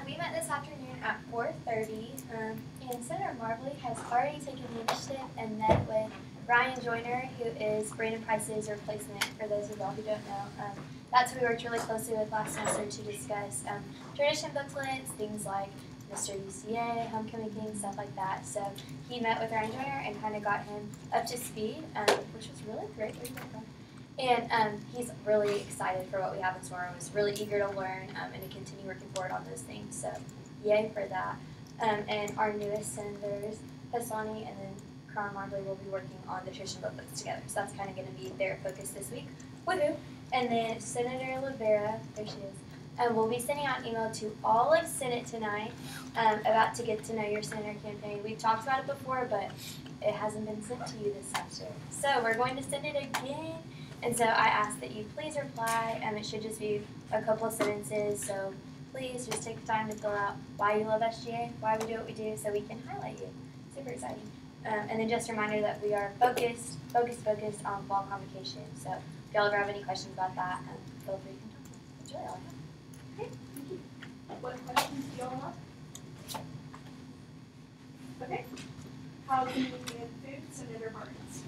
We met this afternoon at 4:30, and Senator Marbley has already taken the initiative and met with Ryan Joyner, who is Brandon Price's replacement, for those of y'all who don't know. That's who we worked really closely with last semester to discuss tradition booklets, things like Mr. UCA, homecoming things, stuff like that. So he met with Ryan Joyner and kind of got him up to speed, which was really great. And he's really excited for what we have in store. Was really eager to learn and to continue working forward on those things. So yay for that. And our newest senators, Hassani and then Karan Marbley, will be working on the tradition booklets together. So that's kind of going to be their focus this week. Woohoo! And then Senator Rivera, there she is. We'll be sending out an email to all of Senate tonight about to get to know your senator campaign. We've talked about it before, but it hasn't been sent to you this semester. So we're going to send it again. And so I ask that you please reply. It should just be a couple of sentences. So please just take the time to fill out why you love SGA, why we do what we do, so we can highlight you. Super exciting. And then just a reminder that we are focused on fall convocation. So if y'all ever have any questions about that, feel free to contact me. That's really all I have. Okay, thank you. What questions do you all have? Okay. Housing and food, Senator Martins.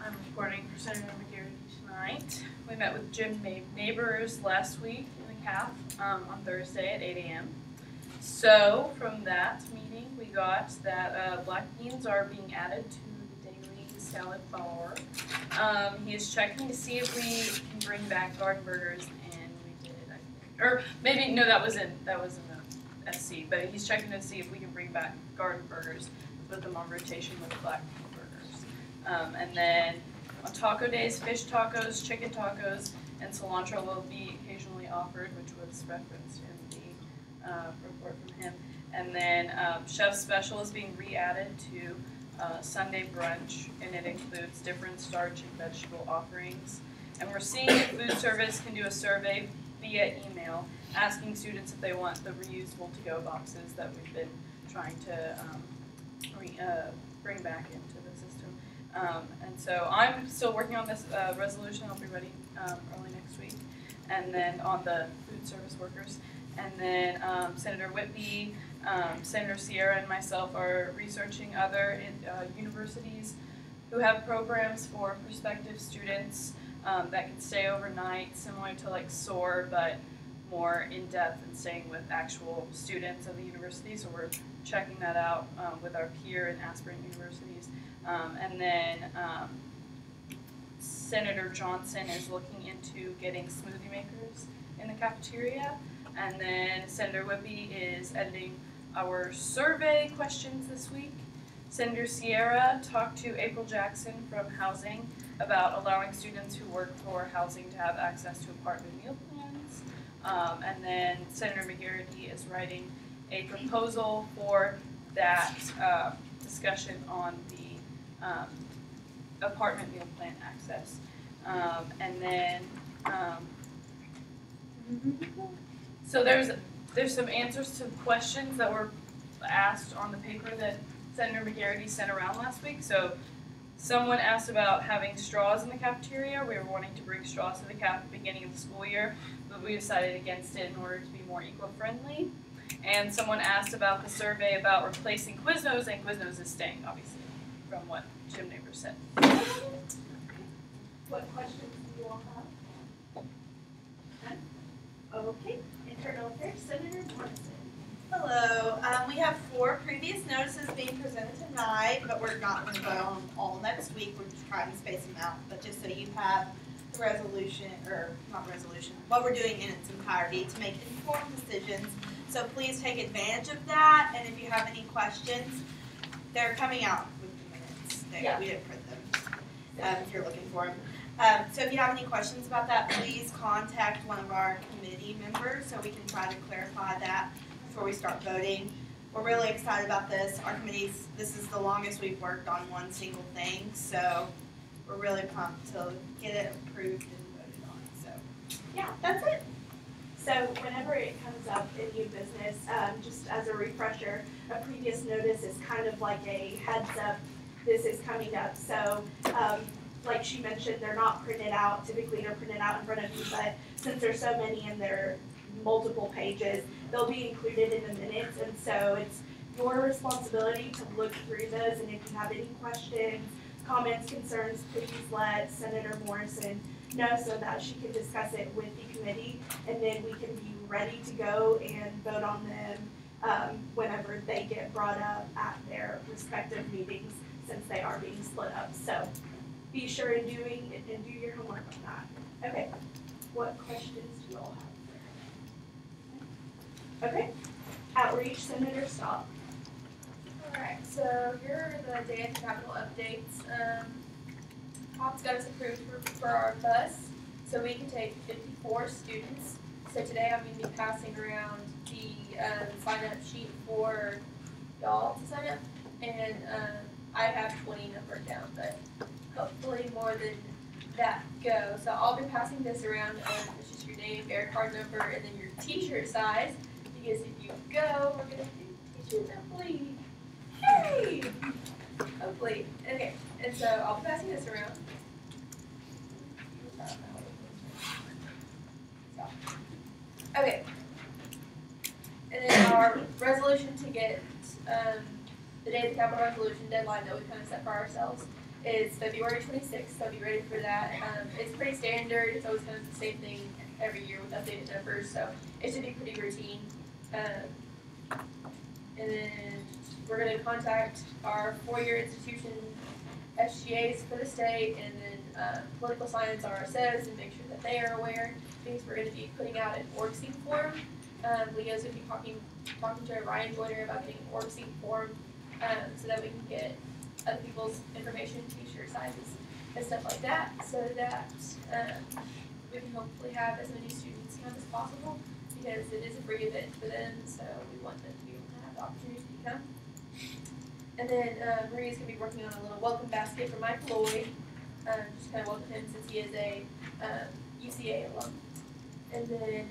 I'm reporting for Senator McGarity tonight. We met with Jim Neighbors last week in the CAF on Thursday at 8 a.m. So from that meeting, we got that black beans are being added to the daily salad bar. He is checking to see if we can bring back garden burgers, and we did, I think. Or maybe, no, that was in the SC, but he's checking to see if we can bring back garden burgers, put them on rotation with black bean burgers. And then on taco days, fish tacos, chicken tacos, and cilantro will be occasionally offered, which was referenced in the report from him. And then Chef Special is being re-added to Sunday brunch, and it includes different starch and vegetable offerings. And we're seeing if food service can do a survey via email asking students if they want the reusable to-go boxes that we've been trying to bring back into the system. And so I'm still working on this resolution. I'll be ready early next week. And then on the food service workers. And then Senator Whitby, Senator Sierra, and myself are researching other universities who have programs for prospective students that can stay overnight, similar to like SOAR, but more in depth and staying with actual students of the university. So we're checking that out with our peer and aspirant universities. And then Senator Johnson is looking into getting smoothie makers in the cafeteria. And then Senator Whippy is editing our survey questions this week. Senator Sierra talked to April Jackson from Housing about allowing students who work for housing to have access to apartment meal plans. And then Senator McGarity is writing a proposal for that discussion on the apartment meal plan access. And then, so there's some answers to questions that were asked on the paper that Senator McGarity sent around last week. So someone asked about having straws in the cafeteria. We were wanting to bring straws to the caf at the beginning of the school year, but we decided against it in order to be more eco-friendly. And someone asked about the survey about replacing Quiznos, and Quiznos is staying, obviously, from what Jim Neighbors said. What questions do you all have? None? Okay, internal affairs, Senator Morrison. Hello. We have 4 previous notices being presented tonight, but we're not going to vote on them all next week. We're just trying to space them out. But just so you have the resolution, or not resolution, what we're doing in its entirety to make informed decisions. So please take advantage of that. And if you have any questions, they're coming out with the minutes. We didn't print them if you're looking for them. So if you have any questions about that, please contact one of our committee members so we can try to clarify that before we start voting. We're really excited about this. Our committees, this is the longest we've worked on one single thing, so we're really pumped to get it approved and voted on. So yeah, that's it. So whenever it comes up in new business, just as a refresher, a previous notice is kind of like a heads up, this is coming up. So like she mentioned, they're not printed out. Typically they're printed out in front of you, but since there's so many and they're multiple pages, they'll be included in the minutes. And so it's your responsibility to look through those. And if you have any questions, comments, concerns, please let Senator Morrison know so that she can discuss it with the committee. And then we can be ready to go and vote on them whenever they get brought up at their respective meetings, since they are being split up. So be sure and do your homework on that. Okay, what questions do you all have? Okay, outreach, Senator Stock. Alright, so here are the day at the Capitol updates. Pop's got us approved for our bus, so we can take 54 students. So today I'm going to be passing around the sign-up sheet for y'all to sign up, and I have 20 numbered down, but hopefully more than that go. So I'll be passing this around. It's just your name, air card number, and then your t-shirt size. Because if you go, we're gonna do t-shirts, hopefully. Hey! Hopefully. Okay. And so I'll be passing this around. Okay. And then our resolution to get the day of the Capitol resolution deadline that we kind of set for ourselves is February 26th, so be ready for that. It's pretty standard. It's always kind of the same thing every year with updated numbers, so it should be pretty routine. And then we're going to contact our 4-year institution SGAs for the state, and then political science RSOs, and make sure that they are aware, because we're going to be putting out an org sync form. Leo's going to be talking to Ryan Joyner about getting an org sync form so that we can get other people's information, t-shirt sizes, and stuff like that, so that we can hopefully have as many students come as possible, because it is a free event for them, so we want them to be able to have the opportunity to come. And then Maria's going to be working on a little welcome basket for Mike Lloyd, just kind of welcome him since he is a UCA alum. And then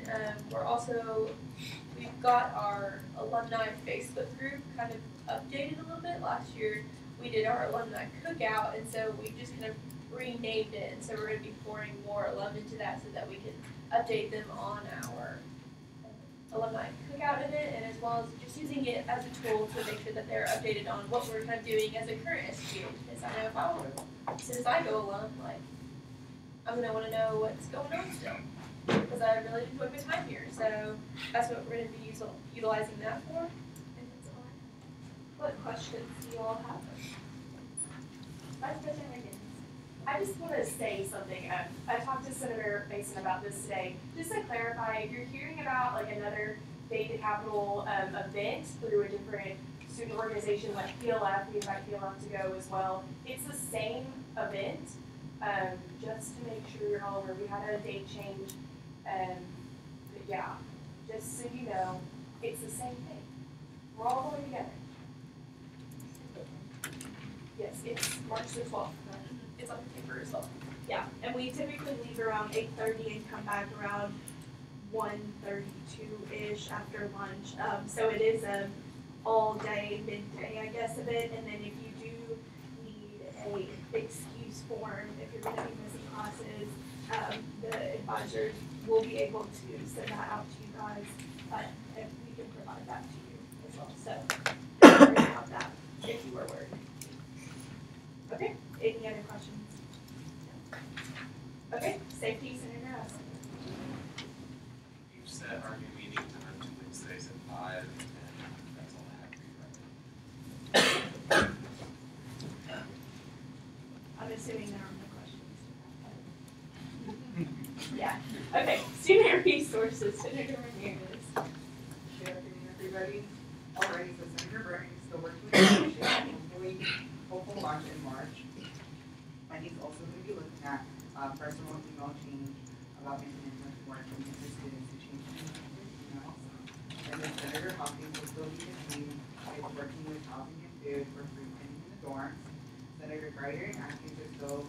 we've got our alumni Facebook group kind of updated a little bit. Last year we did our alumni cookout, and so we just kind of renamed it, and so we're going to be pouring more alum into that so that we can update them on our alumni cookout event, and as well as just using it as a tool to make sure that they're updated on what we're kind of doing as a current SGA, because I know if I want to, as soon as I go alum, like, I'm going to want to know what's going on still. because I really enjoyed my time here. So that's what we're going to be utilizing that for. And that's all. What questions do you all have? Vice President Reagan. I just want to say something. I talked to Senator Mason about this today. Just to clarify, if you're hearing about like another Date the Capitol event through a different student organization like PLF, we invite PLF to go as well. It's the same event, just to make sure you're all aware. We had a date change, but yeah, just so you know, it's the same thing. We're all going together. Yes, it's March the 12th. It's on the paper as well. Yeah, and we typically leave around 8:30 and come back around 1:32-ish after lunch. So it is a all-day, midday, I guess, event. And then if you do need a excuse form, if you're going to be missing classes, the advisors will be able to send that out to you guys, and we can provide that to you as well. So don't worry about that if you were worried. Okay, any other questions? No. Okay, safety, Senator House. You've set our new meeting time to Wednesdays at 5, and that's all I have for you right now. I'm assuming there are no questions. Yeah, okay, student resources, Senator Ramirez. Good afternoon, everybody. Alrighty, so Senator Bernie is still working with the hopeful launch in March. And he's also going to be looking at personal email change about making it much more convenient for students to change emails. And then Senator Hopkins will still be the team. Is working with housing and food for free cleaning in the dorms. Senator Greider and Atkins are still,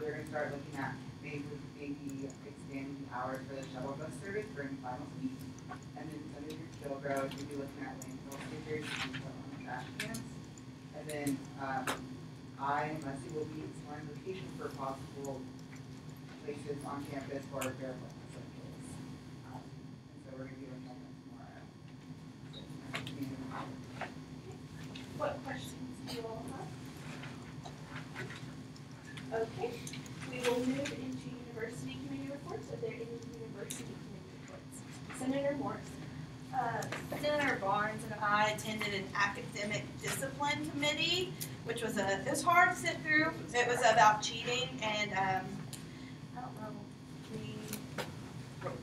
they're going to start looking at maybe expanding the hours for the shuttle bus service during finals week. And then Senator Kilgrove will be looking at landfill stickers to be put on the trash cans. And then I and Leslie will be exploring locations for possible places on campus for our barefoot essentials. And so we're going to be looking at that tomorrow. What questions do you all have? Okay, we will move into university committee reports. Are there any university committee reports? Senator Morris. Senator Barnes and I attended an academic discipline committee, which was it was hard to sit through. It was about cheating, and I don't know, we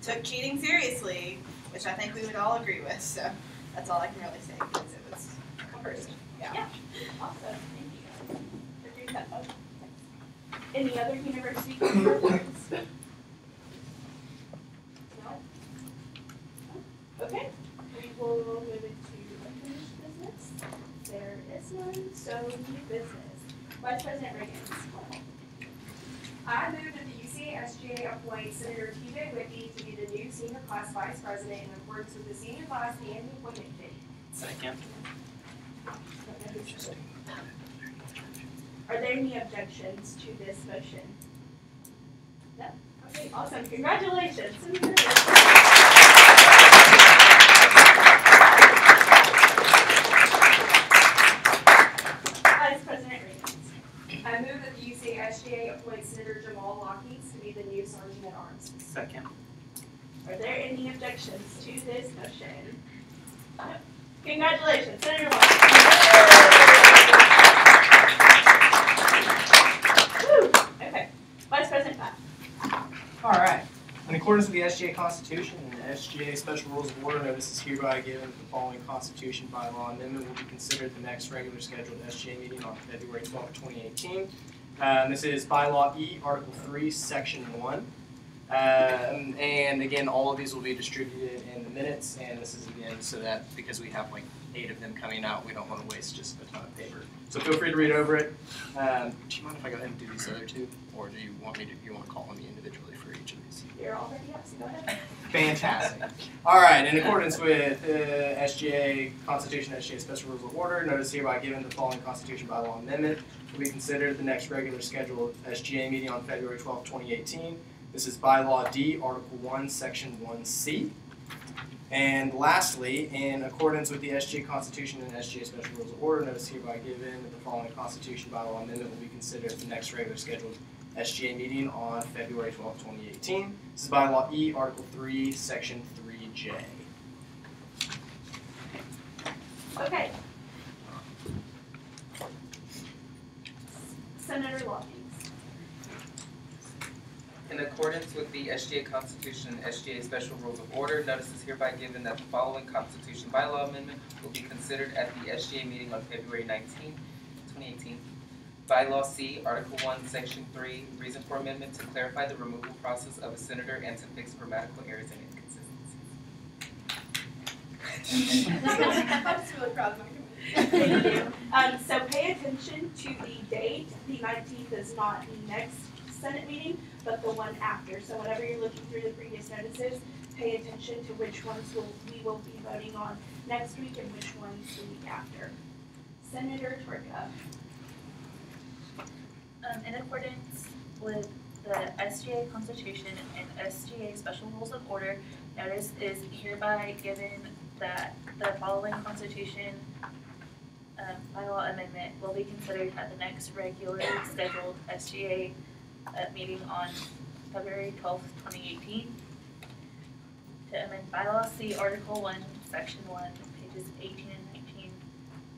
took cheating seriously, which I think we would all agree with. So that's all I can really say because it was cumbersome. Yeah. Awesome. Thank you guys. Agree that vote. Any other university committee reports? No? Okay. We will move into unfinished business. There is none, so new business. Vice President Reagan. I move that the UCA SGA appoint Senator TJ Whitby to be the new senior class vice president in accordance with the senior class and the appointment committee. Second. Are there any objections to this motion? No? Okay, awesome. Congratulations. Vice President Reagan. I move that the UCA SGA appoint Senator Jamal Lockheed to be the new sergeant at arms. Second. Are there any objections to this motion? No. Congratulations, Senator Woo! Okay. Vice President Pat. All right. In accordance with the SGA Constitution and the SGA Special Rules of Order, notice is hereby given that the following Constitution by law amendment will be considered the next regular scheduled SGA meeting on February 12, 2018. This is Bylaw E, Article 3, Section 1. And again, all of these will be distributed in the minutes, and this is again so that because we have like 8 of them coming out, we don't want to waste just a ton of paper. So feel free to read over it. Do you mind if I go ahead and do these other 2, or do you want me to? You want to call on me individually for each of these? You're already up, so go ahead. Fantastic. All right. In accordance with SGA Constitution, SGA Special Rules of Order, notice hereby given the following Constitution by law amendment will be considered the next regular scheduled SGA meeting on February 12, 2018. This is Bylaw D, Article 1, Section 1C. And lastly, in accordance with the SGA Constitution and SGA Special Rules of Order, notice hereby given that the following Constitution bylaw amendment will be considered at the next regular scheduled SGA meeting on February 12, 2018. This is bylaw E, Article 3, Section 3J. Okay. Senator Watkins. In accordance with the SGA Constitution and SGA Special Rules of Order, notice is hereby given that the following Constitution bylaw amendment will be considered at the SGA meeting on February 19, 2018. Bylaw C, Article 1, Section 3, reason for amendment to clarify the removal process of a senator and to fix grammatical errors and inconsistencies. That's really proud of my Thank you. So pay attention to the date. The 19th is not the next Senate meeting, but the one after. So whenever you're looking through the previous notices, pay attention to which ones we will be voting on next week and which ones the week after. Senator Twerka. In accordance with the SGA Constitution and SGA Special Rules of Order, notice is hereby given that the following Constitution bylaw amendment will be considered at the next regularly scheduled SGA meeting on February 12th, 2018. To amend bylaw C, Article 1, Section 1, pages 18 and 19,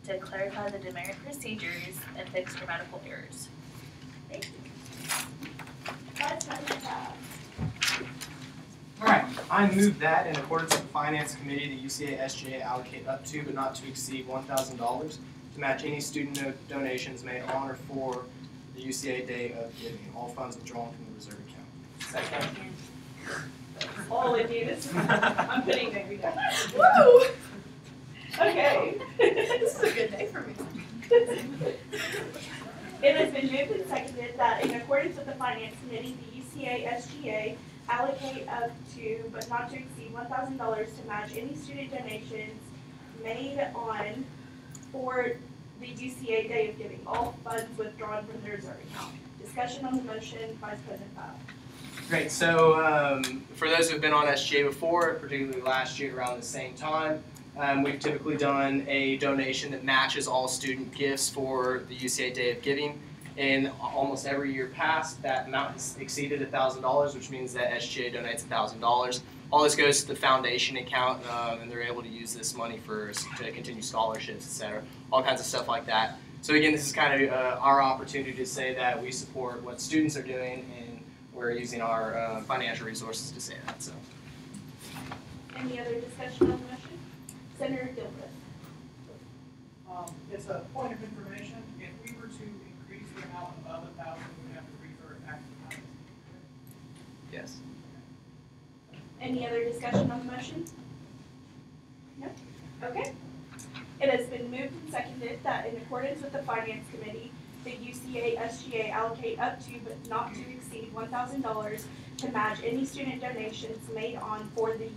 to clarify the demerit procedures and fix grammatical errors. Thank you. Vice President Powell. All right, I move that in accordance with the Finance Committee, the UCA SGA allocate up to but not to exceed $1,000 to match any student donations made on or for the UCA Day of Giving, all funds withdrawn from the reserve account. Second. All of you, I'm putting Mary down. Woo! Okay. This is a good day for me. It has been moved and seconded that in accordance with the Finance Committee, the UCA SGA allocate up to, but not to exceed $1,000 to match any student donations made on for the UCA Day of Giving, all funds withdrawn from the reserve account. Discussion on the motion, Vice President Powell. Great, so for those who have been on SGA before, particularly last year around the same time, we've typically done a donation that matches all student gifts for the UCA Day of Giving. In almost every year past, that amount has exceeded $1,000, which means that SGA donates $1,000. All this goes to the foundation account, and they're able to use this money to continue scholarships, etc., all kinds of stuff like that. So again, this is kind of our opportunity to say that we support what students are doing, and we're using our financial resources to say that. So. Any other discussion on the motion? Senator Gilbert. It's a point of information. If we were to increase the amount above 1,000, we have to refer it back to the Yes. Any other discussion on the motion? No? Okay. It has been moved and seconded that in accordance with the Finance Committee, the UCA SGA allocate up to but not to exceed $1,000 to match any student donations made on for the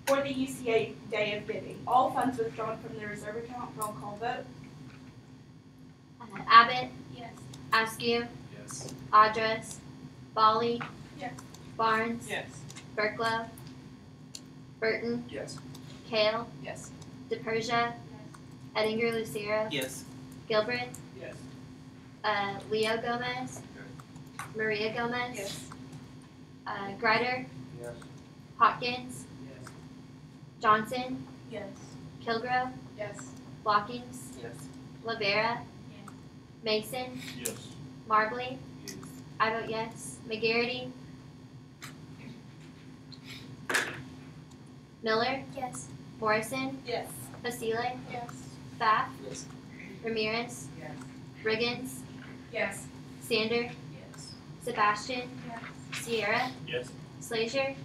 UCA Day of Giving. All funds withdrawn from the reserve account. Roll call vote. Abbott. Yes. Askew. Yes. Address. Bali. Yes. Barnes. Yes. Berklow. Burton. Yes. Kale. Yes. DePersia. Ettinger Lucero. Yes. Gilbert. Yes. Leo Gomez. Maria Gomez. Yes. Greider. Yes. Hopkins. Yes. Johnson. Yes. Kilgrove. Yes. Blockings. Yes. Lavera. Mason. Yes. Marbley. Yes. I vote yes. McGarity. Miller. Yes. Morrison. Yes. Basile. Yes. Pfaff. Yes. Ramirez. Yes. Riggins. Yes. Sander. Yes. Sebastian. Yes. Sierra. Yes. Slazier.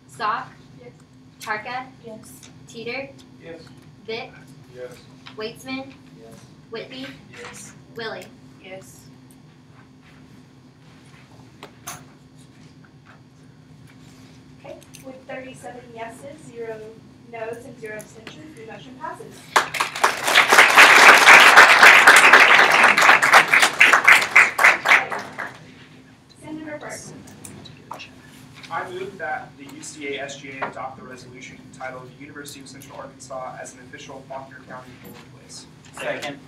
Stock. Yes. Tarka. Yes. Teeter. Yes. Vick. Yes. Weitzman. Yes. Whitby. Yes. Willie. Yes. Okay. With 37 yeses, 0 noes, and 0 abstentions, the motion passes. Senator Burton. I move that the UCA SGA adopt the resolution entitled University of Central Arkansas as an official Faulkner County polling place. Second.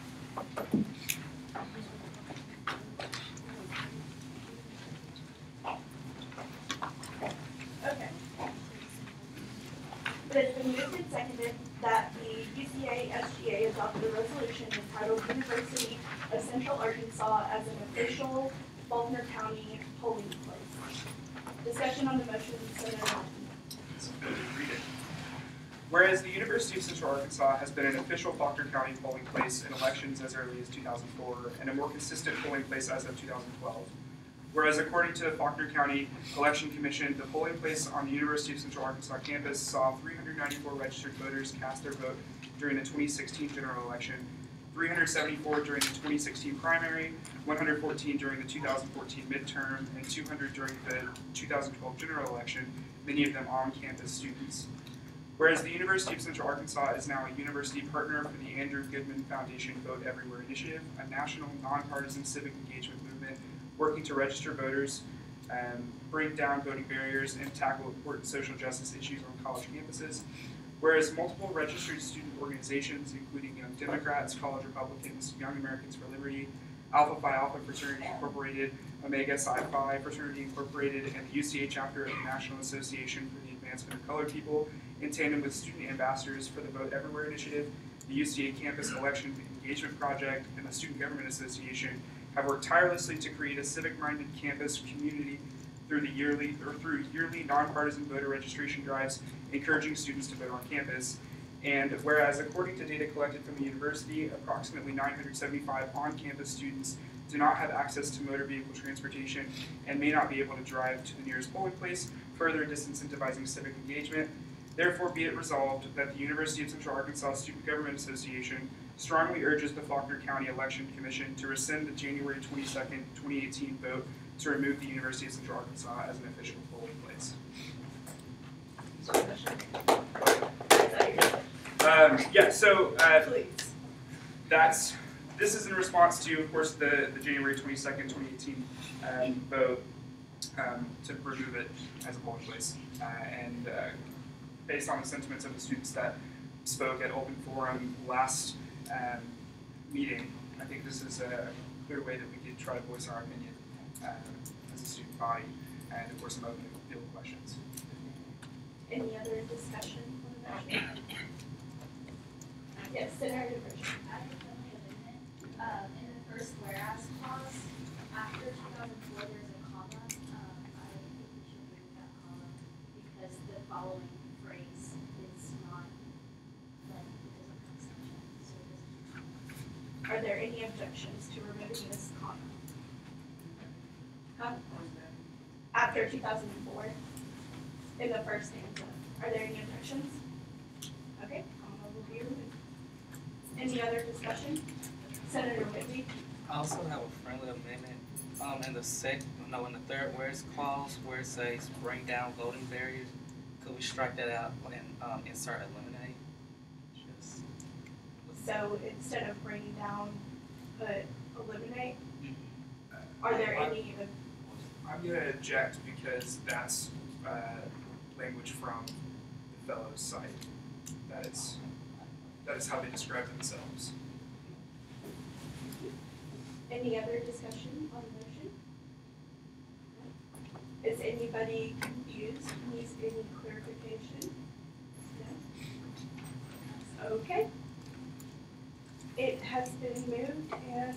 Okay. It has been moved and seconded that the UCA SGA adopted a resolution entitled University of Central Arkansas as an official Faulkner County polling place. Discussion on the motion, Senator Martin. Read it. Whereas the University of Central Arkansas has been an official Faulkner County polling place in elections as early as 2004 and a more consistent polling place as of 2012. Whereas according to the Faulkner County Election Commission, the polling place on the University of Central Arkansas campus saw 394 registered voters cast their vote during the 2016 general election, 374 during the 2016 primary, 114 during the 2014 midterm, and 200 during the 2012 general election, many of them on-campus students. Whereas the University of Central Arkansas is now a university partner for the Andrew Goodman Foundation Vote Everywhere Initiative, a national nonpartisan civic engagement movement working to register voters, break down voting barriers, and tackle important social justice issues on college campuses. Whereas multiple registered student organizations, including Young Democrats, College Republicans, Young Americans for Liberty, Alpha Phi Alpha Fraternity Incorporated, Omega Psi Phi Fraternity Incorporated, and the UCA chapter of the National Association for the Advancement of Colored People, in tandem with student ambassadors for the Vote Everywhere Initiative, the UCA Campus Election Engagement Project, and the Student Government Association, have worked tirelessly to create a civic-minded campus community through yearly nonpartisan voter registration drives, encouraging students to vote on campus. And whereas according to data collected from the university, approximately 975 on-campus students do not have access to motor vehicle transportation and may not be able to drive to the nearest polling place, further disincentivizing civic engagement. Therefore, be it resolved that the University of Central Arkansas Student Government Association strongly urges the Faulkner County Election Commission to rescind the January 22nd, 2018 vote to remove the University of Central Arkansas as an official polling place. This is in response to, of course, the January 22nd, 2018 vote to remove it as a polling place. Based on the sentiments of the students that spoke at Open Forum last meeting, I think this is a clear way that we could try to voice our opinion as a student body, and of course I'm open to field questions. Any other discussion on the motion? Yes, Senator DeBridge. In the first whereas clause, after 2004, there's a comma. I think we should remove that comma because the following phrase is not like it doesn't have section, so it doesn't. Are there any objections to removing this comma? After 2004, in the first stanza, are there any objections? Okay, comma will be removed. Any other discussion? Senator Whitley. I also have a friendly amendment in the third whereas clause where it says bring down voting barriers. Could we strike that out and insert eliminate? So instead of bringing down, put eliminate? Are there any? I'm going to object because that's language from the fellows' site. That is how they describe themselves. Any other discussion on the motion? Is anybody confused? Needs any clarification? No? Okay. It has been moved and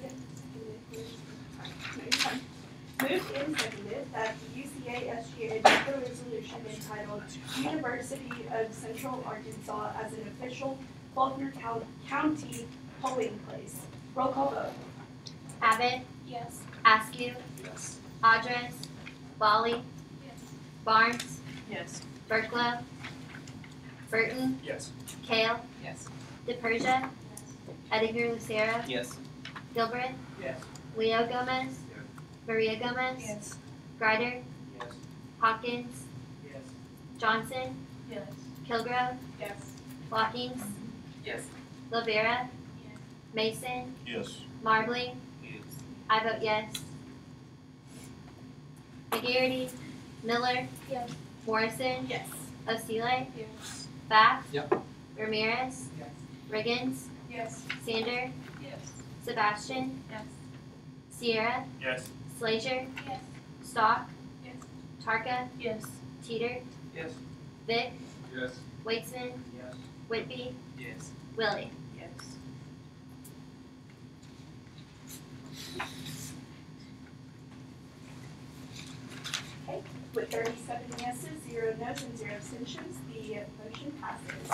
seconded that the UCA SGA adopt a resolution entitled University of Central Arkansas as an official Faulkner County polling place. Roll call vote. Abbott? Yes. Askew? Yes. Audress? Wally? Yes. Barnes? Yes. Berklow? Burton? Yes. Kale? Yes. DePersia? Edgar Lucero? Yes. Gilbert? Yes. Leo Gomez? Yes. Maria Gomez? Yes. Greider? Yes. Hawkins? Yes. Johnson? Yes. Kilgrove? Yes. Watkins? Yes. Lavera? Yes. Mason? Yes. Marbling? Yes. I vote yes. McGarity? Miller? Yes. Morrison, Yes. Osile, Yes. Bath, Yep. Ramirez, Yes. Riggins, Yes. Sander, Yes. Sebastian, Yes. Sierra, Yes. Slager, Yes. Stock, Yes. Tarka, Yes. Teeter, Yes. Vic, Yes. Weitzman, Yes. Whitby, Yes. Willie. Yes. With 37 yeses, 0 noes, and 0 abstentions, the motion passes.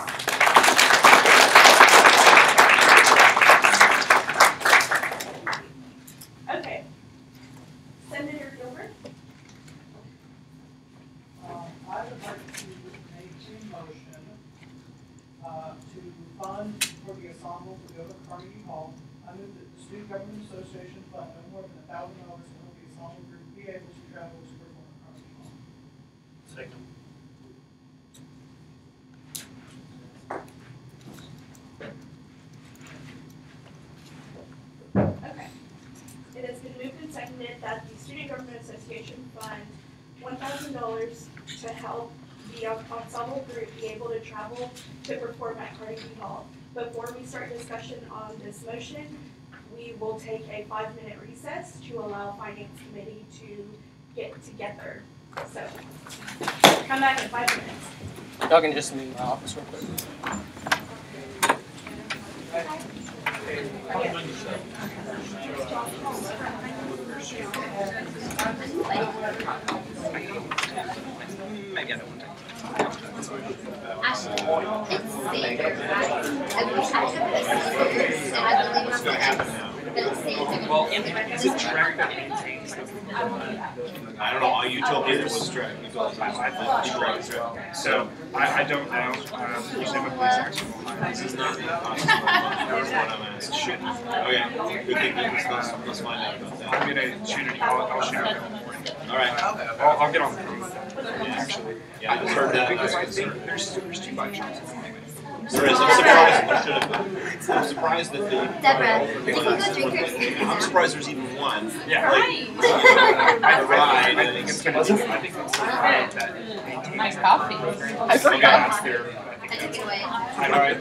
Okay. Senator Gilbert? I would like to make a motion to fund for the ensemble to go to Carnegie Hall. I move that the Student Government Association fund no more than $1,000 to help the ensemble group be able to travel to perform at Carnegie Hall. Second. Okay. It has been moved and seconded that the Student Government Association fund $1,000 to help the ensemble group be able to travel to perform at Carnegie Hall. Before we start discussion on this motion, we will take a 5-minute recess to allow Finance Committee to get together. So, come back in 5 minutes. Y'all can just meet in my office real quick. Maybe I don't want to. Actually, it's Sander, right? I wish I could put Sander, and I believe What's going to happen now? but it's Sander. Well, is it track that maintains the? I don't know. You told me there was track. You told me. I thought it was track. So I don't know. Usually the police action will hire. This is not being cost. That's what I'm asking. Should. Okay. Good thing. Let's find out about that. I'm gonna shoot it. I'll shoot it. All right. I'll get on the phone. Yeah. Actually. Yeah, I just heard that. Because I think there's 2 bike shops. There is. I'm surprised. I should have. I'm surprised that the. Deborah, we can go drink her. I'm surprised there's even one. Yeah. Like, I think it's gonna. I think it's the ride that. Nice coffee. I forgot. That's their. I took it away. All right.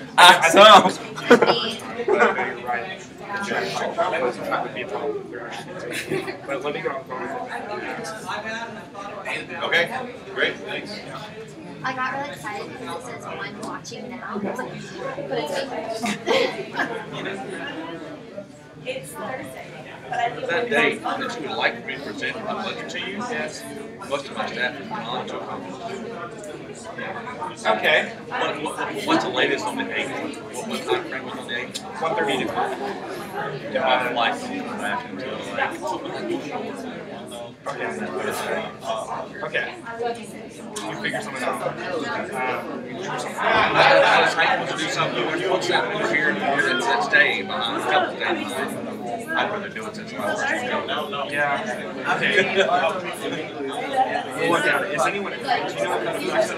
That would be a problem. But let me get on the phone. Okay. Great. Thanks. I got really excited because it says one watching now. But It's Thursday, but I think That date that you would like to be presented my budget to you, yes, most of my staff is gone to okay. What's the latest on the 8th? What time frame was on the 8th? 1:30 to 5. My flight will come back until Okay. You figure something out. I was trying to do something. What's that over here? That stay behind, a couple of days behind. I'd rather do it since I was Yeah. Okay. We'll look at it. Is anyone? Do you know what that affects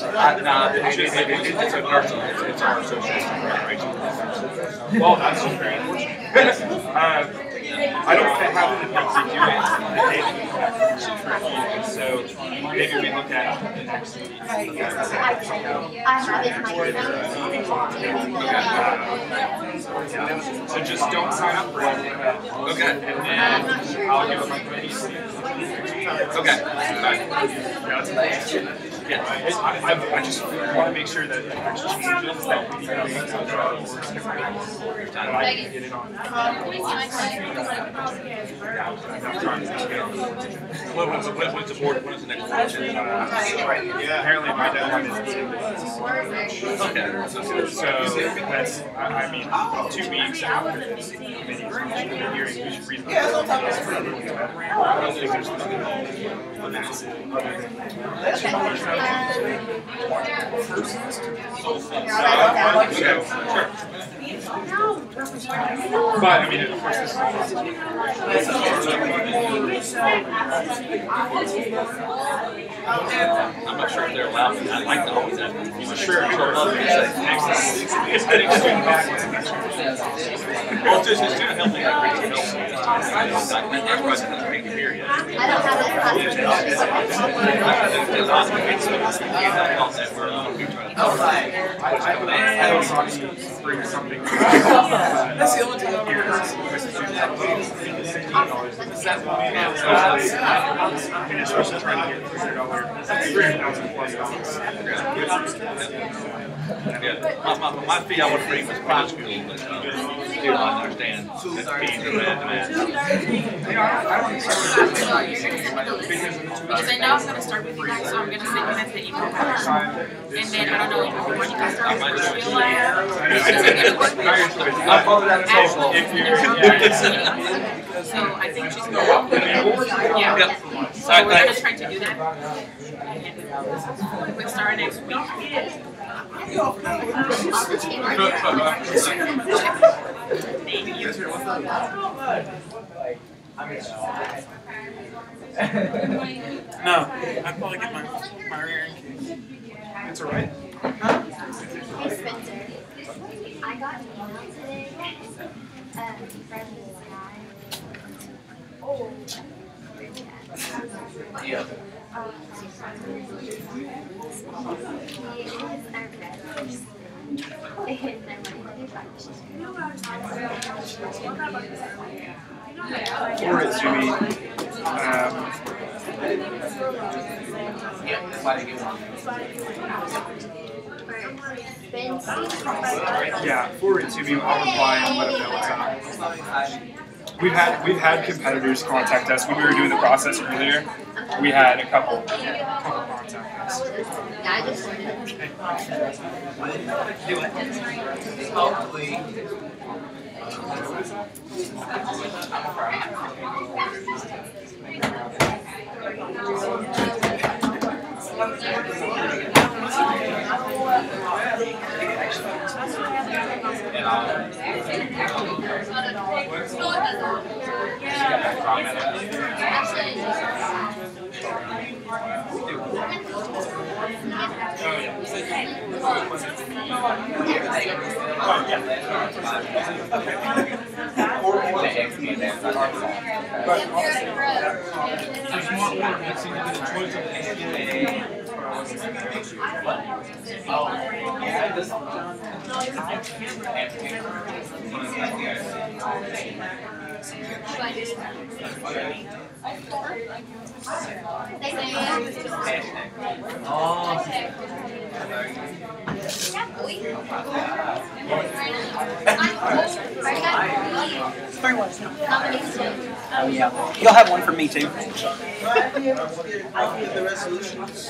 it? Nah, it's a personal. It's our association corporation. Well, that's just very unfortunate. I don't have to do it. So maybe we look at it next week. I have it in my So just don't sign up for it. Okay. And then I'll give it my goodies. Okay. I just want to make sure that if there's changes that we need to make to our works, that I can get it on. When's the board? When's the next board? Apparently my deadline is 2 weeks. Okay. So that's, I mean, 2 weeks after this committee hearing, we should read the I don't think there's a massive other than but I mean, of course, this I'm not sure if they're allowed. I'd like to always have. Sure. It's Well, it's just gonna help me. Everybody's not ready to hear yet. I don't have that Bring something. That's the only thing I'm here. Especially trying to get $300,000 plus dollars. Yeah, my fee I would bring was private school, but still I understand that being demand. Because I know I'm going to start with you guys, so I'm going to send you guys the email. And then I don't know when you can start with the real So I think she's going to yeah. So we're going to try to do that. And we'll start next week. No, I'd probably get my rear end case. It's alright. Hey Spencer, I got an email today from this guy. Oh, Yeah. He is a red person. And I Or it's Jimmy. Yeah, forward it to me. I'll reply and let them know what's up. We've had competitors contact us when we were doing the process earlier. We had a couple contact us. Yeah, I just Hopefully. You'll have one for me too. The resolutions.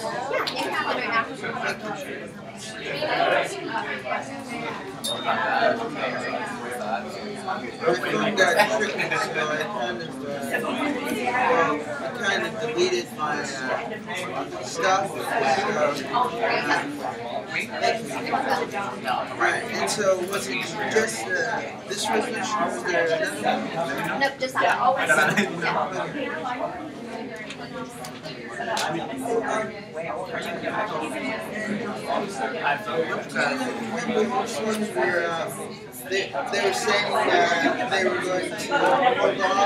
I kind of deleted my stuff. Right, and so was it just this resolution? Was there another one? Nope, just that one. They were saying that they were going to hold off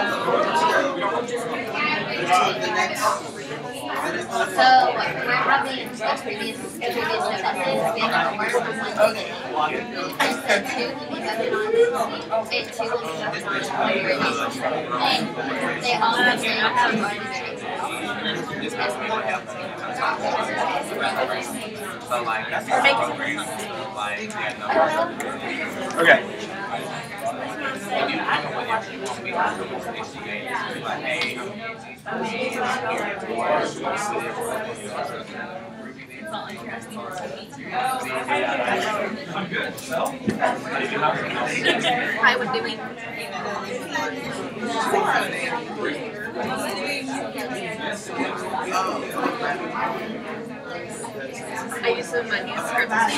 until the next. So we're having the previous notices being on work on Wednesday. And so 2 will be voted on and 2 will be voted on later this year. And they all have been already voted. Okay. I'm good. Hi, what do we? I use some manuscripts.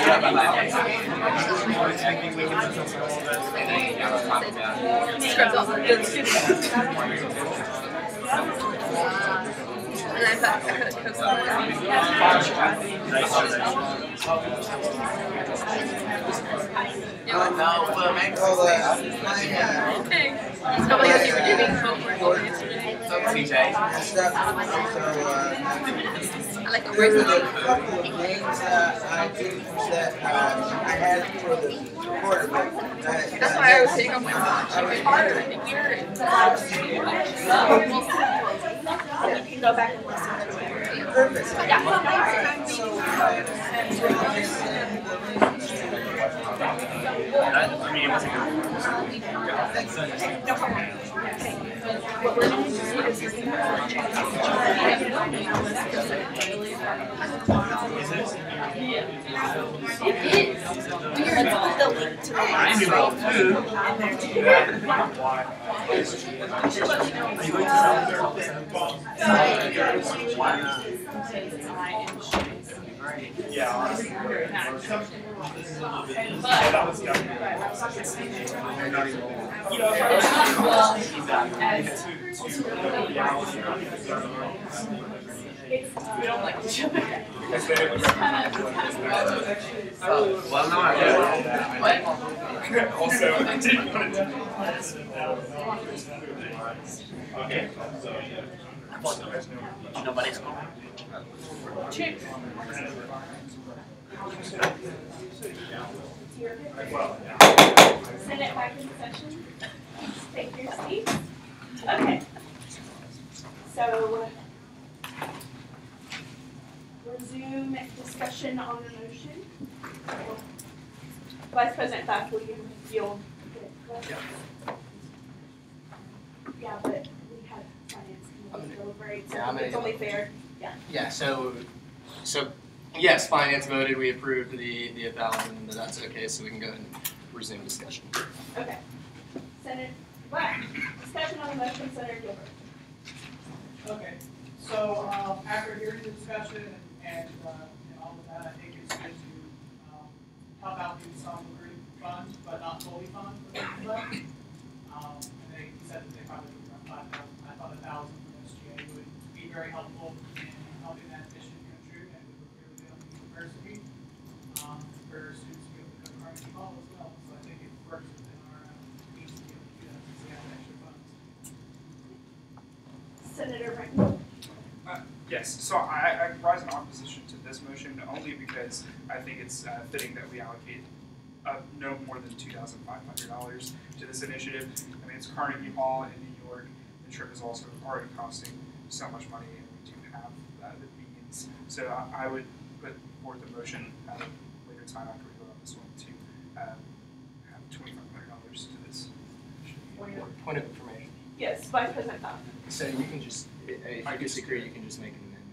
Script all the and I thought I could have cooked No, well, okay. Probably because you were doing homework yesterday. TJ. I like the words. A couple of names I think that I had for the quarterback. That's why I was saying on my watch. It's hard to hear it. You can go back and listen to it. Perfect. What we're going to do is we're going to It is. We're going to put the link to the last in there too. Yeah. That was We don't like each other. Well, no, I also, I didn't want to okay. Nobody's going. Chick. Send it back in session. Take your seats. Okay. So, resume discussion on the motion. Vice President Bath, will you yield? Yeah, but we had finance committee deliberate, so it's only fair. Yeah. Yeah, so yes, finance voted, we approved the 1,000, but that's okay, so we can go ahead and resume discussion. Okay. Senator, discussion on the motion, Senator Gilbert. Okay, so after hearing the discussion and all of that, I think it's good to help out the ensemble group funds, but not fully fund the club. And they said that they probably would around 5,000. I thought 1,000 from SGA would be very helpful in helping that mission come true, and we would really good on the university for students to be able to come to Carnegie Hall as well. So I think it works within our means to be able to do that since we have extra funds. Senator Rankin. Yes, so I rise in opposition to this motion only because I think it's fitting that we allocate no more than $2,500 to this initiative. I mean, it's Carnegie Hall in New York. The trip is also already costing so much money, and we do have the means. So I would put forth a motion at a later time after we vote on this one to have $2,500 to this initiative. Point of information. Yes, Vice President Bath. So you can just, if you disagree, you can just make an amendment.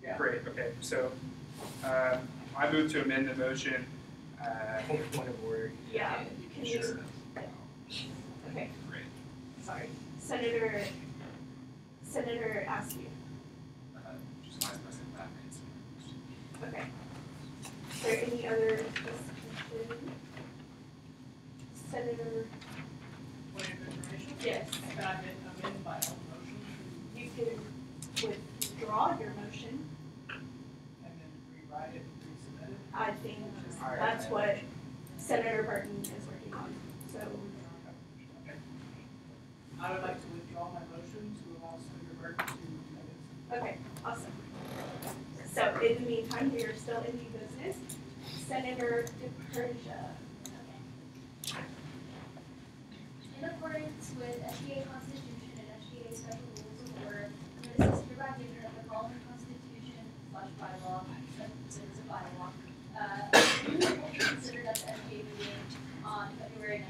Yeah. Great, okay, so I move to amend the motion. Point of order. Yeah. Can you? Okay. Great. Sorry. Senator Askew. Just Vice President Bath. Okay. Is there any other discussion? Senator? Point of information? Yes. Can I amend my own motion? You can withdraw your motion. And then rewrite it and resubmit it? I think that's what Senator Burton is working on, so. I would like to withdraw my motion to allow Senator Burton to amend it. Okay, awesome. So in the meantime, we are still in new business. Senator DePersia. In accordance with SGA Constitution and SGA Special Rules of Order, I'm going to hereby give that the following Constitution / bylaw, since it's a bylaw, will be considered at the SGA meeting on February 19th.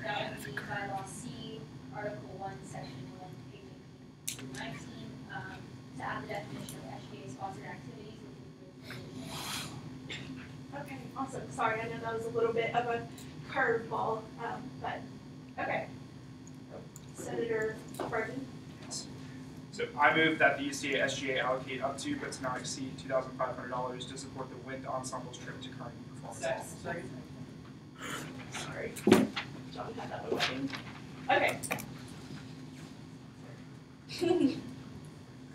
That would be bylaw C, Article 1, Section 1, page 18 through 19, to add the definition of SGA sponsored activities. Okay, awesome. Sorry, I know that was a little bit of a curveball, but okay. Senator Burton. Yes. So I move that the UCA SGA allocate up to but not exceed $2,500 to support the wind ensemble's trip to Carnegie Performance Hall. Second. Sorry, John had that one waiting. Okay.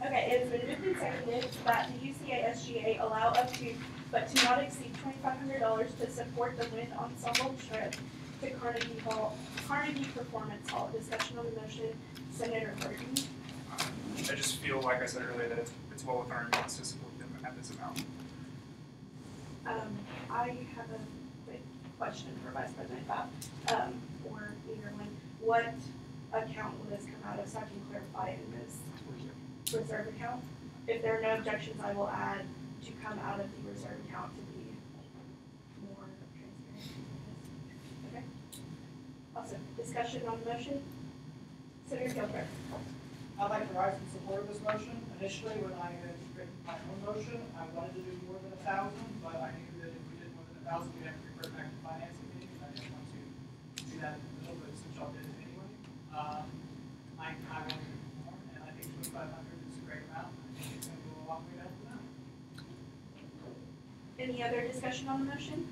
Okay, it has been moved and seconded that the UCA SGA allow up to but to not exceed $2,500 to support the wind ensemble trip to Carnegie Performance Hall. Discussion on the motion, Senator Burton. I just feel, like I said earlier, that it's well within our means to support them at this amount. I have a quick question for Vice President Bob, or either one. What account will this come out of, so I can clarify in this reserve account? If there are no objections, I will add to come out of the reserve account to be more transparent. Okay. Awesome. Discussion on the motion? Senator Gilbert. I'd like to rise in support of this motion. Initially, when I had written my own motion, I wanted to do more than 1,000, but I knew that if we did more than 1,000, we'd have to refer back to finance committee, and I didn't want to do that in the middle, but since y'all did it anyway, I want to do more, and I think 2,500 is a great amount. I think it's going to go a long way to help them out. Any other discussion on the motion?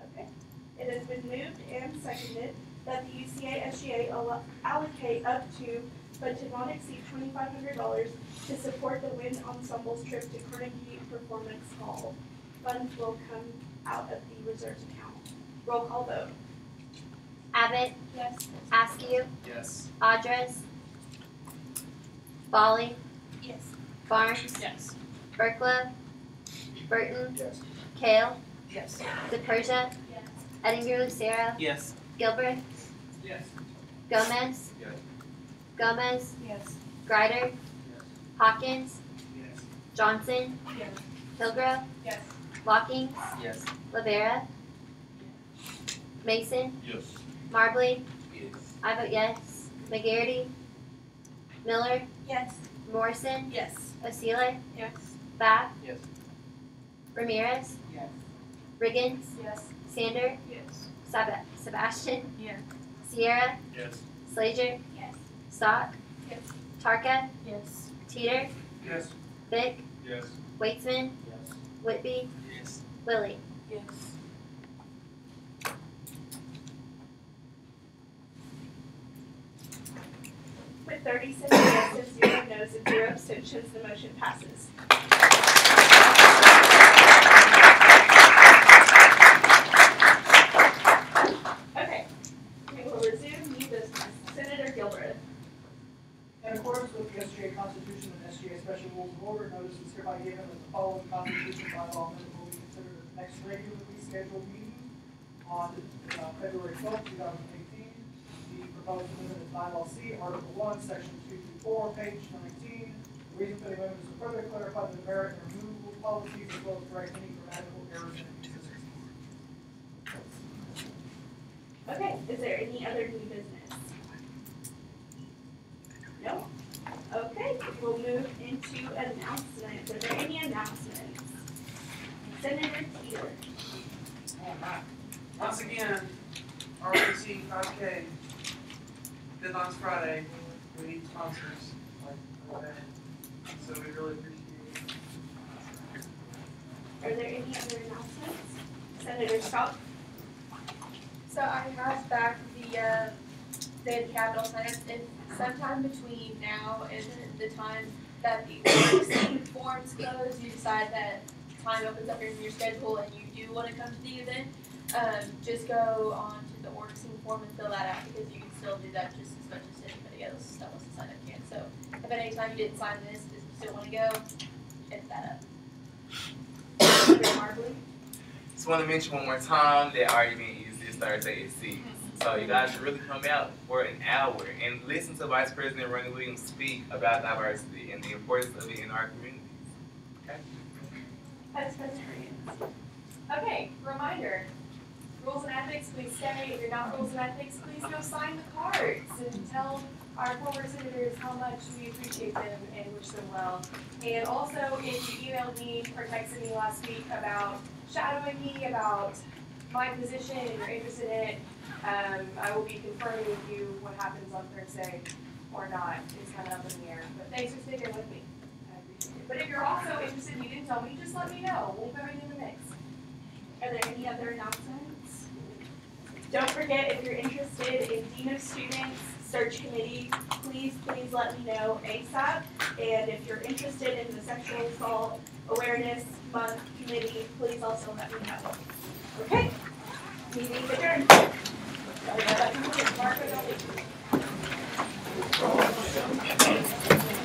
Okay. It has been moved and seconded that the UCA SGA allocate up to, but to not exceed $2,500 to support the wind ensemble's trip to Carnegie Performance Hall. Funds will come out of the reserves account. Roll call vote. Abbott? Yes. Askew? Yes. Audrez? Folly? Yes. Barnes? Yes. Berkla? Burton? Yes. Kale? Yes. DePersia? Yes. Ettinger Lucero? Yes. Gilbert? Yes. Gomez? Yes. Gomez? Yes. Greider? Hawkins? Yes. Johnson? Yes. Hillgrove? Yes. Walkings? Yes. Lavera? Mason? Yes. Marbley? Yes. I vote yes. McGarity? Miller? Yes. Morrison? Yes. Osile? Yes. Bath? Yes. Ramirez? Yes. Riggins? Yes. Sander? Yes. Sebastian? Yes. Sierra? Yes. Slager? Yes. Stock? Yes. Tarka? Yes. Teeter? Yes. Vic? Yes. Weitzman? Yes. Whitby? Yes. Willie? Yes. With 37 yeses, 0 noes, and 0 abstentions, the motion passes. Okay, we will resume new business. Senator Gilbert. In accordance with the SGA Constitution and SGA Special Rules of Order, notice is hereby given that the following Constitution bylaw amendment will be considered at the next regularly scheduled meeting on February 12th, 2018. The proposed amendment is bylaw C, Article 1, Section 2 through 4, page 19. The reason for the amendment is to further clarify the merit and removal policies as well as correct any grammatical errors and inconsistencies. Okay, is there any other new business? No? Okay, we'll move into announcements. Are there any announcements? Senator Teeter. All right. Once again, RPC 5K, deadline's Friday. We need sponsors. So we really appreciate it. Are there any other announcements? Senator Scott? So I have back the day of the Capitol Senate. If sometime between now and the time that the forms close, you decide that time opens up in your schedule and you do want to come to the event, just go on to the org scene form and fill that out, because you can still do that just as much as anybody else that wants to sign up can. So if at any time you didn't sign this, if you still want to go, hit that up. Senator Marbley? Just want to mention one more time that our event is this Thursday at 6. So you guys should really come out for an hour and listen to Vice President Ronnie Williams speak about diversity and the importance of it in our communities. Okay? Vice President Williams. Okay, reminder. Rules and ethics, please stay. If you're not rules and ethics, please go sign the cards and tell our former senators how much we appreciate them and wish them well. And also, if you emailed me or texted me last week about shadowing me, about my position, and you're interested in it, I will be confirming with you what happens on Thursday or not. It's kind of up in the air. But thanks for sticking with me. I appreciate it. But if you're also interested and you didn't tell me, just let me know. We'll throw it in the mix. Are there any other announcements? Don't forget, if you're interested in Dean of Students search committee, please let me know ASAP. And if you're interested in the sexual assault Awareness Month Committee, please also let me know. Okay, meeting adjourned. Sorry about that. Mark, I don't leave.